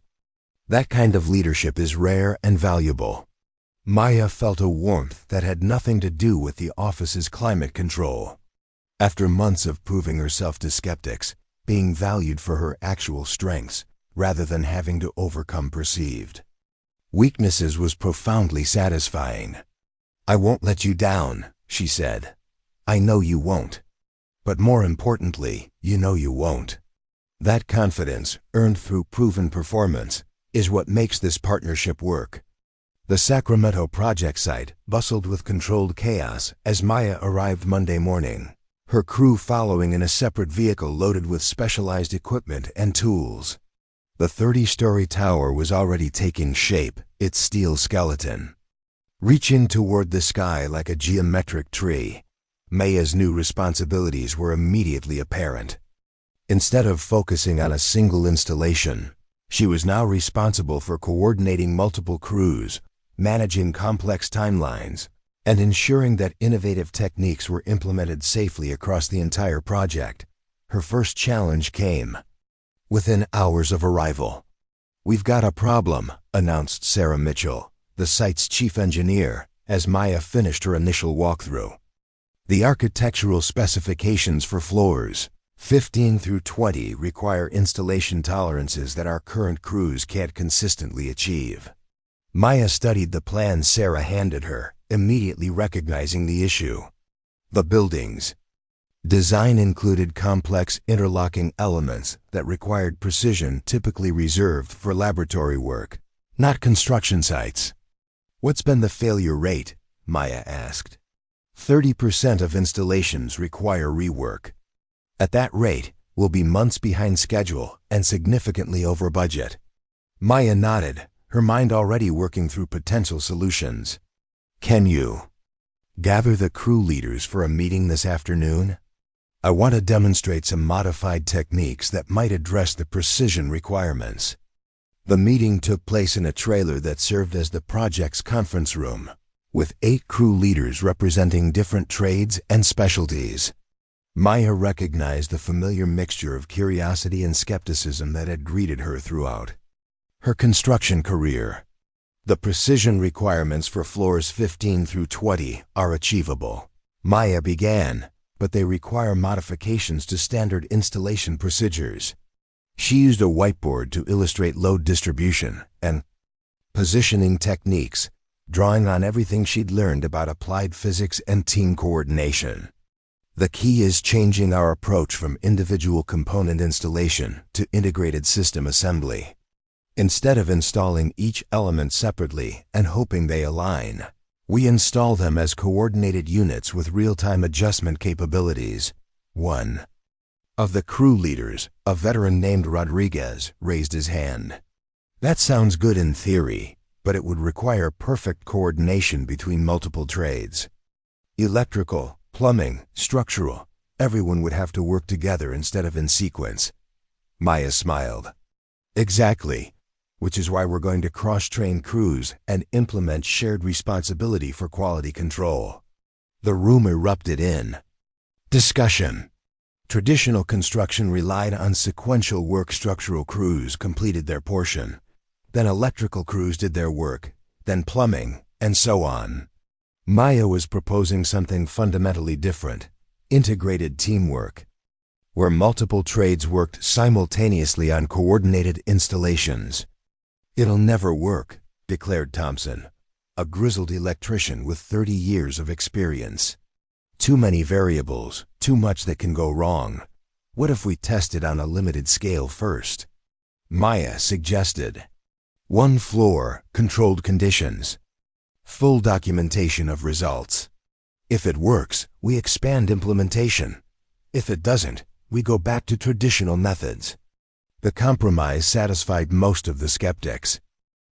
That kind of leadership is rare and valuable. Maya felt a warmth that had nothing to do with the office's climate control. After months of proving herself to skeptics, being valued for her actual strengths, rather than having to overcome perceived weaknesses was profoundly satisfying. I won't let you down, she said. I know you won't. But more importantly, you know you won't. That confidence, earned through proven performance, is what makes this partnership work. The Sacramento project site bustled with controlled chaos as Maya arrived Monday morning, her crew following in a separate vehicle loaded with specialized equipment and tools. The 30-story tower was already taking shape, its steel skeleton reaching toward the sky like a geometric tree. Maya's new responsibilities were immediately apparent. Instead of focusing on a single installation, she was now responsible for coordinating multiple crews, managing complex timelines, and ensuring that innovative techniques were implemented safely across the entire project. Her first challenge came within hours of arrival. We've got a problem, announced Sarah Mitchell, the site's chief engineer, as Maya finished her initial walkthrough. The architectural specifications for floors 15 through 20 require installation tolerances that our current crews can't consistently achieve. Maya studied the plans Sarah handed her, immediately recognizing the issue. The building's design included complex interlocking elements that required precision typically reserved for laboratory work, not construction sites. What's been the failure rate? Maya asked. 30% of installations require rework. At that rate, we'll be months behind schedule and significantly over budget. Maya nodded, her mind already working through potential solutions. Can you gather the crew leaders for a meeting this afternoon? I want to demonstrate some modified techniques that might address the precision requirements. The meeting took place in a trailer that served as the project's conference room, with 8 crew leaders representing different trades and specialties. Maya recognized the familiar mixture of curiosity and skepticism that had greeted her throughout her construction career. The precision requirements for floors 15 through 20 are achievable, Maya began, but they require modifications to standard installation procedures. She used a whiteboard to illustrate load distribution and positioning techniques, drawing on everything she'd learned about applied physics and team coordination. The key is changing our approach from individual component installation to integrated system assembly. Instead of installing each element separately and hoping they align, we install them as coordinated units with real-time adjustment capabilities. One of the crew leaders, a veteran named Rodriguez, raised his hand. That sounds good in theory, but it would require perfect coordination between multiple trades. Electrical, plumbing, structural, everyone would have to work together instead of in sequence. Maya smiled. Exactly, which is why we're going to cross-train crews and implement shared responsibility for quality control. The room erupted in discussion. Traditional construction relied on sequential work. Structural crews completed their portion, then electrical crews did their work, then plumbing, and so on. Maya was proposing something fundamentally different, integrated teamwork, where multiple trades worked simultaneously on coordinated installations. It'll never work, declared Thompson, a grizzled electrician with 30 years of experience. Too many variables, too much that can go wrong. What if we test it on a limited scale first? Maya suggested. 1 floor, controlled conditions. Full documentation of results. If it works, we expand implementation. If it doesn't, we go back to traditional methods. The compromise satisfied most of the skeptics.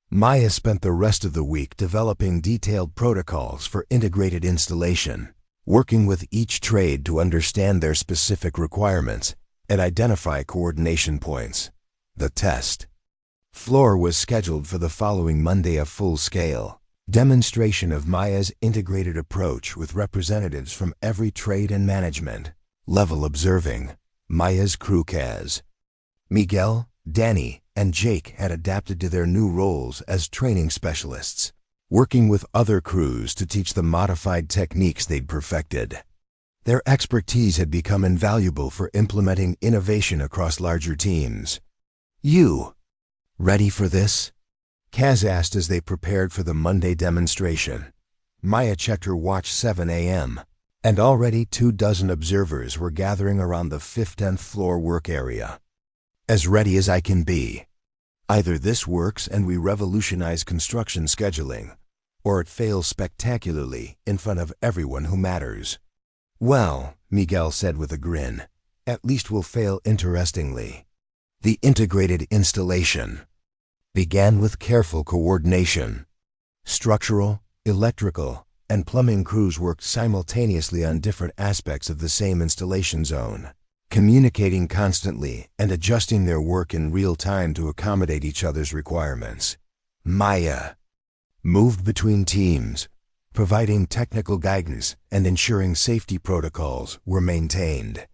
Maya spent the rest of the week developing detailed protocols for integrated installation, working with each trade to understand their specific requirements and identify coordination points. The test floor was scheduled for the following Monday, a full-scale demonstration of Maya's integrated approach with representatives from every trade and management level observing. Maya's crew Kaz, Miguel, Danny, and Jake had adapted to their new roles as training specialists, working with other crews to teach the modified techniques they'd perfected. Their expertise had become invaluable for implementing innovation across larger teams. "You ready for this?" Kaz asked as they prepared for the Monday demonstration. Maya checked her watch. 7 a.m. and already 24 observers were gathering around the 10th floor work area. "As ready as I can be. Either this works and we revolutionize construction scheduling, or it fails spectacularly in front of everyone who matters." "Well," Miguel said with a grin, "at least we'll fail interestingly." The integrated installation began with careful coordination. Structural, electrical, and plumbing crews worked simultaneously on different aspects of the same installation zone, communicating constantly and adjusting their work in real time to accommodate each other's requirements. Maya moved between teams, providing technical guidance and ensuring safety protocols were maintained.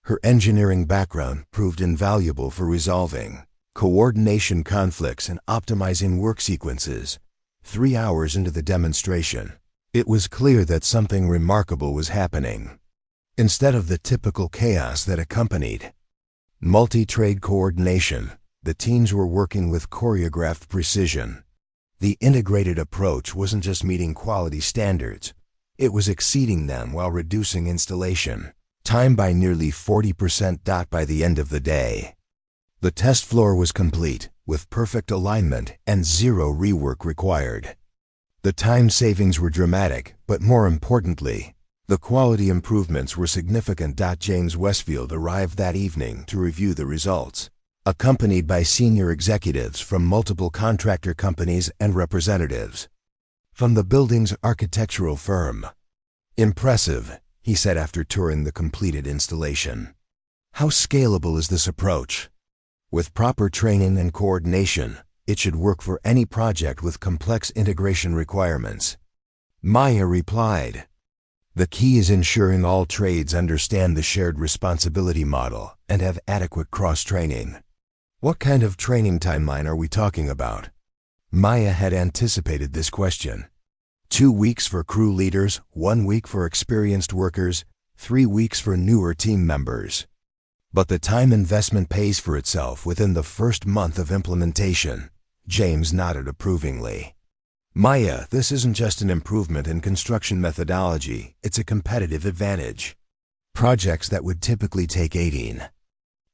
Her engineering background proved invaluable for resolving coordination conflicts and optimizing work sequences. 3 hours into the demonstration, it was clear that something remarkable was happening. Instead of the typical chaos that accompanied multi-trade coordination, the teams were working with choreographed precision. The integrated approach wasn't just meeting quality standards, it was exceeding them while reducing installation time by nearly 40% by the end of the day. The test floor was complete, with perfect alignment and 0 rework required. The time savings were dramatic, but more importantly, the quality improvements were significant. James Westfield arrived that evening to review the results, accompanied by senior executives from multiple contractor companies and representatives from the building's architectural firm. "Impressive," he said after touring the completed installation. "How scalable is this approach? With proper training and coordination, it should work for any project with complex integration requirements." Maya replied, "The key is ensuring all trades understand the shared responsibility model and have adequate cross-training." "What kind of training timeline are we talking about?" Maya had anticipated this question. 2 weeks for crew leaders, 1 week for experienced workers, 3 weeks for newer team members. But the time investment pays for itself within the first month of implementation. James nodded approvingly. "Maya, this isn't just an improvement in construction methodology, it's a competitive advantage. Projects that would typically take 18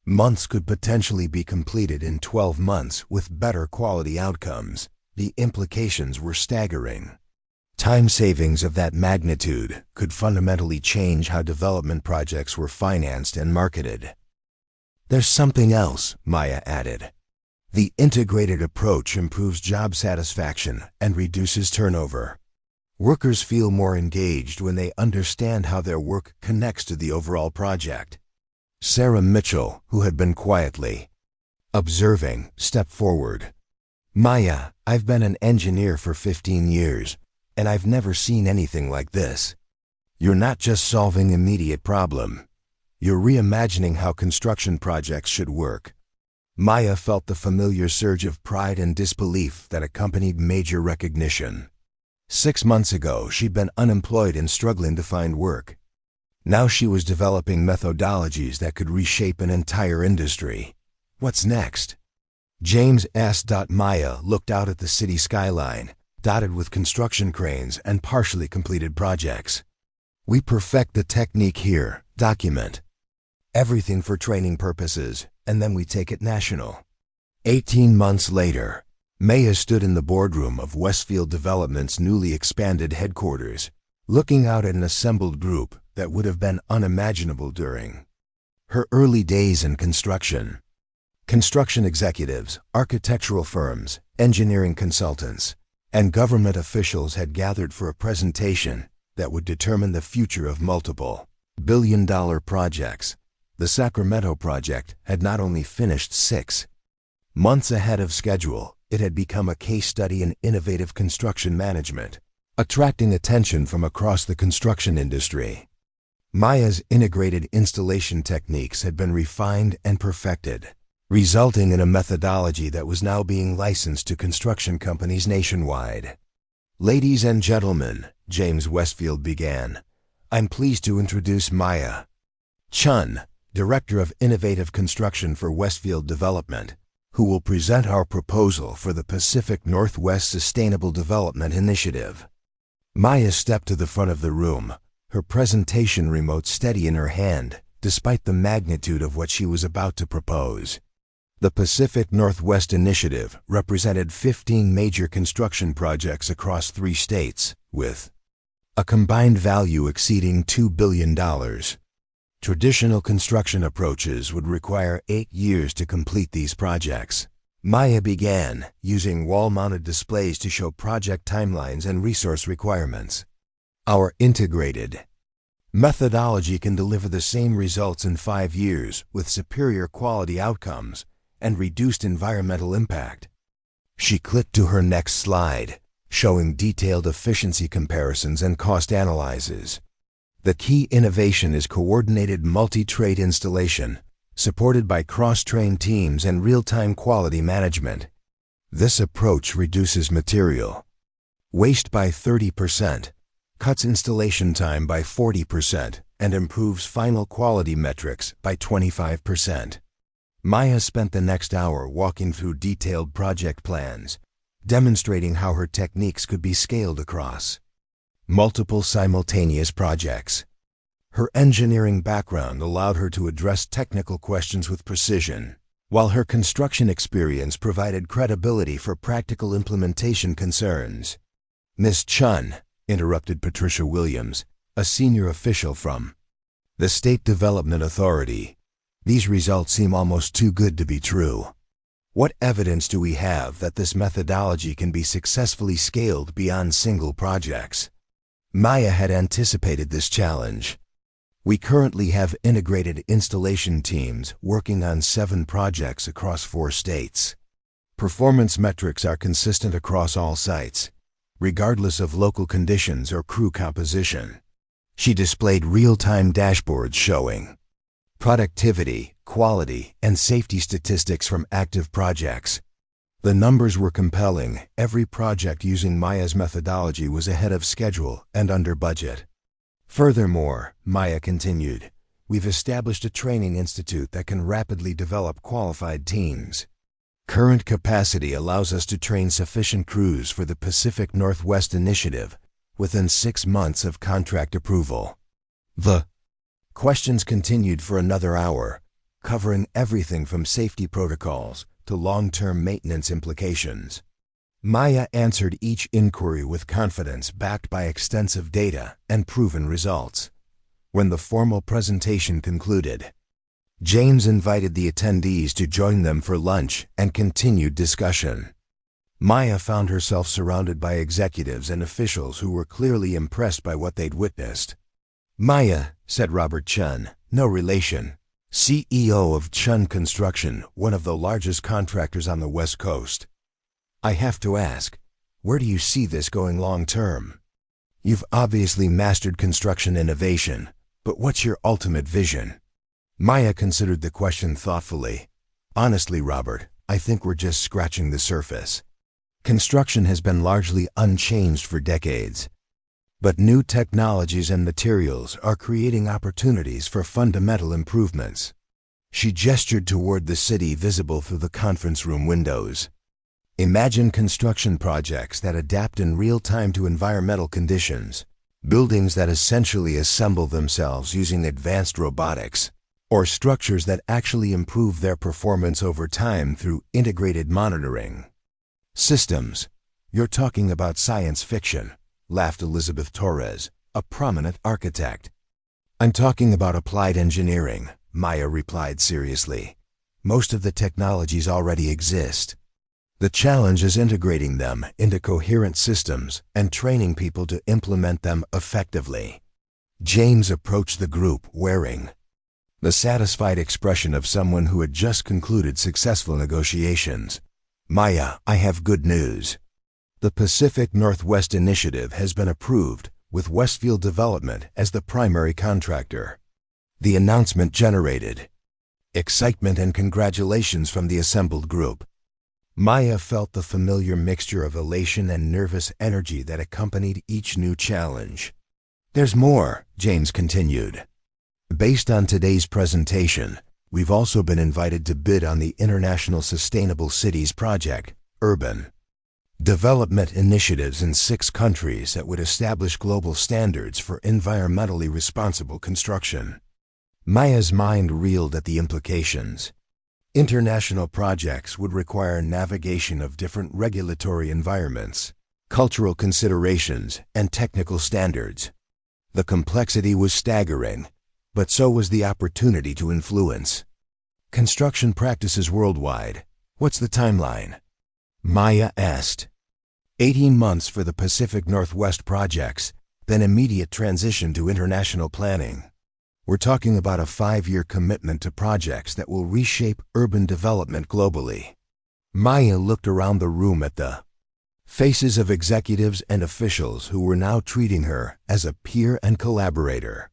months could potentially be completed in 12 months with better quality outcomes." The implications were staggering. Time savings of that magnitude could fundamentally change how development projects were financed and marketed. "There's something else," Maya added. "The integrated approach improves job satisfaction and reduces turnover. Workers feel more engaged when they understand how their work connects to the overall project." Sarah Mitchell, who had been quietly observing, stepped forward. "Maya, I've been an engineer for 15 years, and I've never seen anything like this. You're not just solving an immediate problem. You're reimagining how construction projects should work." Maya felt the familiar surge of pride and disbelief that accompanied major recognition. 6 months ago, she'd been unemployed and struggling to find work. Now she was developing methodologies that could reshape an entire industry. "What's next?" James asked. Maya looked out at the city skyline, dotted with construction cranes and partially completed projects. "We perfect the technique here, document everything for training purposes, and then we take it national." 18 months later, Maya stood in the boardroom of Westfield Development's newly expanded headquarters, looking out at an assembled group that would have been unimaginable during her early days in construction. Construction executives, architectural firms, engineering consultants, and government officials had gathered for a presentation, that would determine the future of multiple billion-dollar projects. The Sacramento project had not only finished 6 months ahead of schedule, it had become a case study in innovative construction management, attracting attention from across the construction industry. Maya's integrated installation techniques had been refined and perfected, resulting in a methodology that was now being licensed to construction companies nationwide. "Ladies and gentlemen," James Westfield began, "I'm pleased to introduce Maya Chen, Director of Innovative Construction for Westfield Development, who will present our proposal for the Pacific Northwest Sustainable Development Initiative." Maya stepped to the front of the room, her presentation remote steady in her hand, despite the magnitude of what she was about to propose. The Pacific Northwest Initiative represented 15 major construction projects across 3 states, with a combined value exceeding $2 billion. Traditional construction approaches would require 8 years to complete these projects. Maya began using wall-mounted displays to show project timelines and resource requirements. "Our integrated methodology can deliver the same results in 5 years with superior quality outcomes and reduced environmental impact." She clicked to her next slide, showing detailed efficiency comparisons and cost analyses. "The key innovation is coordinated multi-trade installation, supported by cross-trained teams and real-time quality management. This approach reduces material waste by 30%, cuts installation time by 40%, and improves final quality metrics by 25%. Maya spent the next hour walking through detailed project plans, demonstrating how her techniques could be scaled across multiple simultaneous projects. Her engineering background allowed her to address technical questions with precision, while her construction experience provided credibility for practical implementation concerns. "Ms. Chen," interrupted Patricia Williams, a senior official from the State Development Authority, "these results seem almost too good to be true. What evidence do we have that this methodology can be successfully scaled beyond single projects?" Maya had anticipated this challenge. "We currently have integrated installation teams working on 7 projects across 4 states. Performance metrics are consistent across all sites, regardless of local conditions or crew composition." She displayed real-time dashboards showing productivity, quality, and safety statistics from active projects. The numbers were compelling. Every project using Maya's methodology was ahead of schedule and under budget. "Furthermore," Maya continued, "we've established a training institute that can rapidly develop qualified teams. Current capacity allows us to train sufficient crews for the Pacific Northwest Initiative within 6 months of contract approval." The questions continued for another hour, covering everything from safety protocols to long-term maintenance implications. Maya answered each inquiry with confidence backed by extensive data and proven results. When the formal presentation concluded, James invited the attendees to join them for lunch and continued discussion. Maya found herself surrounded by executives and officials who were clearly impressed by what they'd witnessed. "Maya," said Robert Chen, no relation, CEO of Chen Construction, one of the largest contractors on the West Coast, "I have to ask, where do you see this going long-term? You've obviously mastered construction innovation, but what's your ultimate vision?" Maya considered the question thoughtfully. "Honestly, Robert, I think we're just scratching the surface. Construction has been largely unchanged for decades, but new technologies and materials are creating opportunities for fundamental improvements." She gestured toward the city visible through the conference room windows. "Imagine construction projects that adapt in real time to environmental conditions, buildings that essentially assemble themselves using advanced robotics, or structures that actually improve their performance over time through integrated monitoring systems. You're talking about science fiction," laughed Elizabeth Torres, a prominent architect. "I'm talking about applied engineering," Maya replied seriously. "Most of the technologies already exist. The challenge is integrating them into coherent systems and training people to implement them effectively. James approached the group wearing the satisfied expression of someone who had just concluded successful negotiations. Maya, I have good news. The Pacific Northwest Initiative has been approved, with Westfield Development as the primary contractor. The announcement generated excitement and congratulations from the assembled group. Maya felt the familiar mixture of elation and nervous energy that accompanied each new challenge. There's more, James continued. Based on today's presentation, we've also been invited to bid on the International Sustainable Cities Project, urban development initiatives in 6 countries that would establish global standards for environmentally responsible construction. Maya's mind reeled at the implications. International projects would require navigation of different regulatory environments, cultural considerations, and technical standards. The complexity was staggering, but so was the opportunity to influence construction practices worldwide. What's the timeline? Maya asked. 18 months for the Pacific Northwest projects, then immediate transition to international planning. We're talking about a 5-year commitment to projects that will reshape urban development globally. Maya looked around the room at the faces of executives and officials who were now treating her as a peer and collaborator.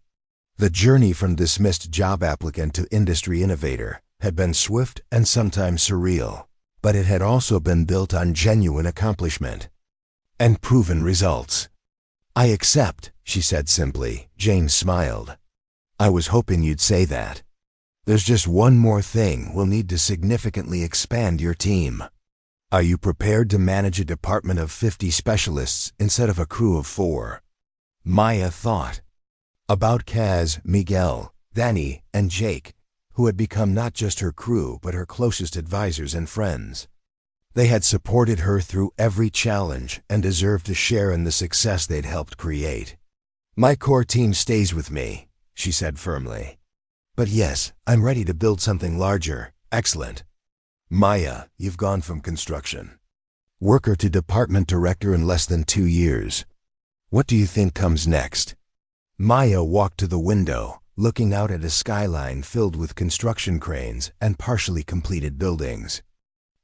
The journey from dismissed job applicant to industry innovator had been swift and sometimes surreal, but it had also been built on genuine accomplishment and proven results. I accept, she said simply. James smiled. I was hoping you'd say that. There's just one more thing. We'll need to significantly expand your team. Are you prepared to manage a department of 50 specialists instead of a crew of 4? Maya thought about Kaz, Miguel, Danny, and Jake, who had become not just her crew but her closest advisors and friends. They had supported her through every challenge and deserved to share in the success they'd helped create. My core team stays with me, she said firmly. But yes, I'm ready to build something larger. Excellent. Maya, you've gone from construction worker to department director in less than 2 years. What do you think comes next? Maya walked to the window, looking out at a skyline filled with construction cranes and partially completed buildings.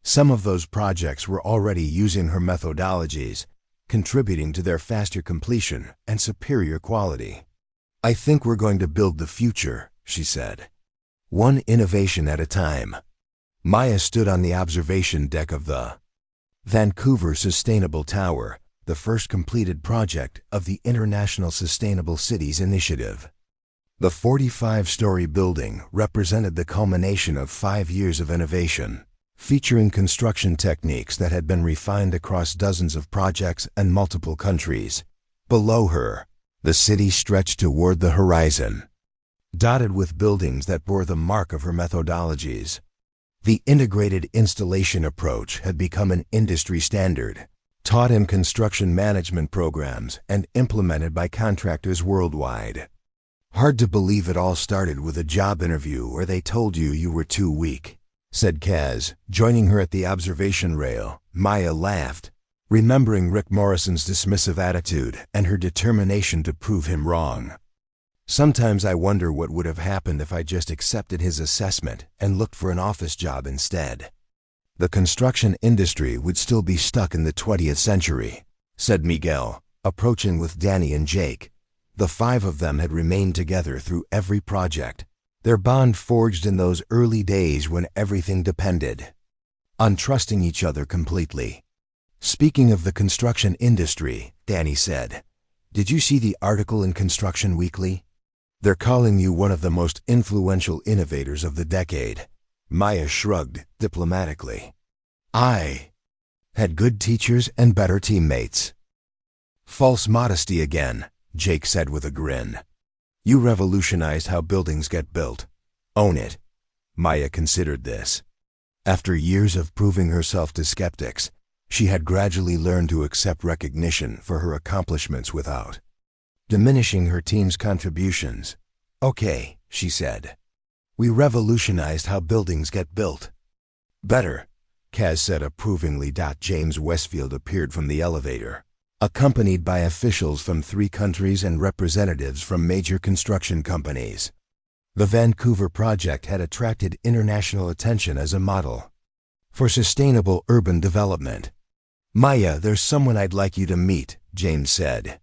Some of those projects were already using her methodologies, contributing to their faster completion and superior quality. I think we're going to build the future, she said. One innovation at a time. Maya stood on the observation deck of the Vancouver Sustainable Tower, the first completed project of the International Sustainable Cities Initiative. The 45-story building represented the culmination of 5 years of innovation, featuring construction techniques that had been refined across dozens of projects and multiple countries. Below her, the city stretched toward the horizon, dotted with buildings that bore the mark of her methodologies. The integrated installation approach had become an industry standard, taught in construction management programs and implemented by contractors worldwide. Hard to believe it all started with a job interview where they told you you were too weak, said Kaz, joining her at the observation rail. Maya laughed, remembering Rick Morrison's dismissive attitude and her determination to prove him wrong. Sometimes I wonder what would have happened if I just accepted his assessment and looked for an office job instead. The construction industry would still be stuck in the 20th century, said Miguel, approaching with Danny and Jake. The 5 of them had remained together through every project, their bond forged in those early days when everything depended on trusting each other completely. Speaking of the construction industry, Danny said, did you see the article in Construction Weekly? They're calling you one of the most influential innovators of the decade. Maya shrugged diplomatically. I had good teachers and better teammates. False modesty again, Jake said with a grin. You revolutionized how buildings get built. Own it. Maya considered this. After years of proving herself to skeptics, she had gradually learned to accept recognition for her accomplishments without diminishing her team's contributions. Okay, she said. We revolutionized how buildings get built. Better. Kaz said approvingly. James Westfield appeared from the elevator, accompanied by officials from 3 countries and representatives from major construction companies. The Vancouver project had attracted international attention as a model for sustainable urban development. "Maya, there's someone I'd like you to meet," James said.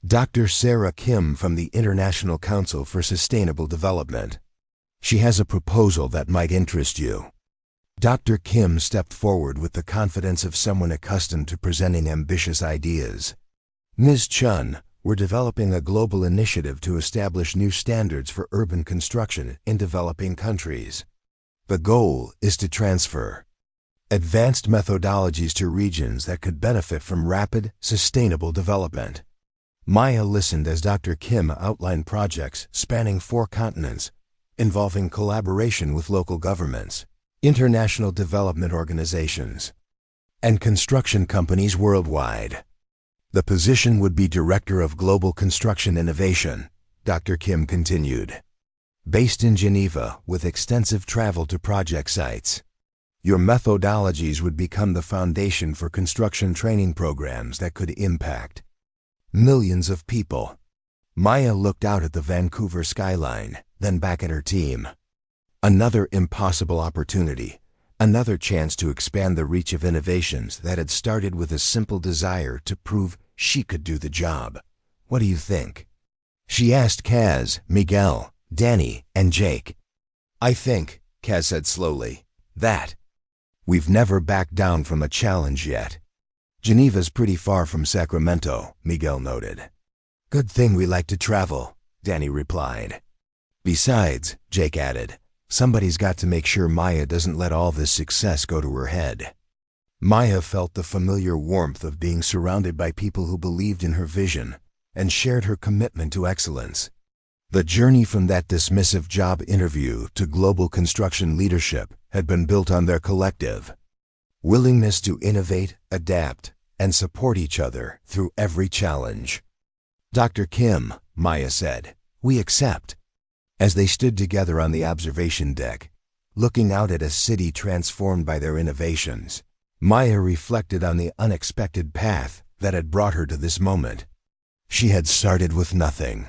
Dr. Sarah Kim from the International Council for Sustainable Development. "She has a proposal that might interest you." Dr. Kim stepped forward with the confidence of someone accustomed to presenting ambitious ideas. "Ms. Chen, we're developing a global initiative to establish new standards for urban construction in developing countries. The goal is to transfer advanced methodologies to regions that could benefit from rapid, sustainable development." Maya listened as Dr. Kim outlined projects spanning 4 continents, involving collaboration with local governments, international development organizations, and construction companies worldwide. "The position would be Director of Global Construction Innovation," Dr. Kim continued. "Based in Geneva with extensive travel to project sites. Your methodologies would become the foundation for construction training programs that could impact millions of people." Maya looked out at the Vancouver skyline, then back at her team. Another impossible opportunity, another chance to expand the reach of innovations that had started with a simple desire to prove she could do the job. "What do you think?" she asked Kaz, Miguel, Danny, and Jake. "I think," Kaz said slowly, "that we've never backed down from a challenge yet." "Geneva's pretty far from Sacramento," Miguel noted. "Good thing we like to travel," Danny replied. "Besides," Jake added, "somebody's got to make sure Maya doesn't let all this success go to her head." Maya felt the familiar warmth of being surrounded by people who believed in her vision and shared her commitment to excellence. The journey from that dismissive job interview to global construction leadership had been built on their collective willingness to innovate, adapt, and support each other through every challenge. "Dr. Kim," Maya said, "we accept." As they stood together on the observation deck, looking out at a city transformed by their innovations, Maya reflected on the unexpected path that had brought her to this moment. She had started with nothing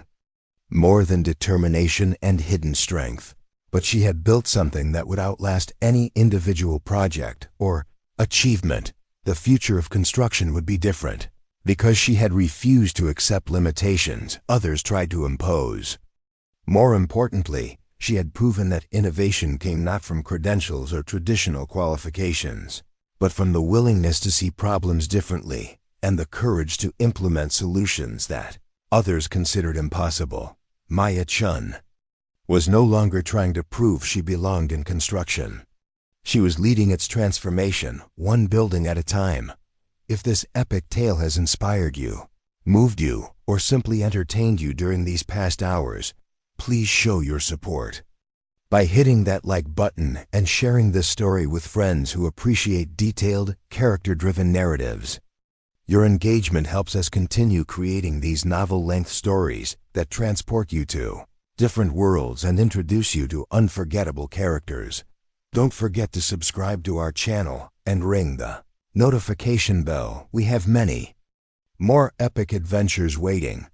more than determination and hidden strength, but she had built something that would outlast any individual project or achievement. The future of construction would be different, because she had refused to accept limitations others tried to impose. More importantly, she had proven that innovation came not from credentials or traditional qualifications, but from the willingness to see problems differently and the courage to implement solutions that others considered impossible. Maya Chen was no longer trying to prove she belonged in construction. She was leading its transformation, one building at a time. If this epic tale has inspired you, moved you, or simply entertained you during these past hours, please show your support by hitting that like button and sharing this story with friends who appreciate detailed, character-driven narratives. Your engagement helps us continue creating these novel-length stories that transport you to different worlds and introduce you to unforgettable characters. Don't forget to subscribe to our channel and ring the notification bell. We have many more epic adventures waiting,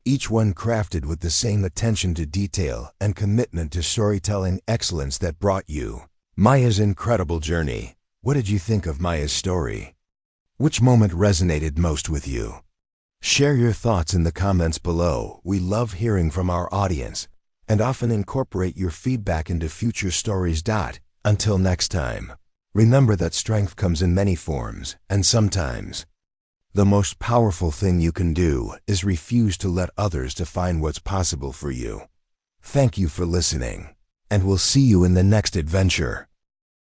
each one crafted with the same attention to detail and commitment to storytelling excellence that brought you Maya's incredible journey. What did you think of Maya's story? Which moment resonated most with you? Share your thoughts in the comments below. We love hearing from our audience and often incorporate your feedback into future stories. Until next time, remember that strength comes in many forms, and sometimes the most powerful thing you can do is refuse to let others define what's possible for you. Thank you for listening, and we'll see you in the next adventure.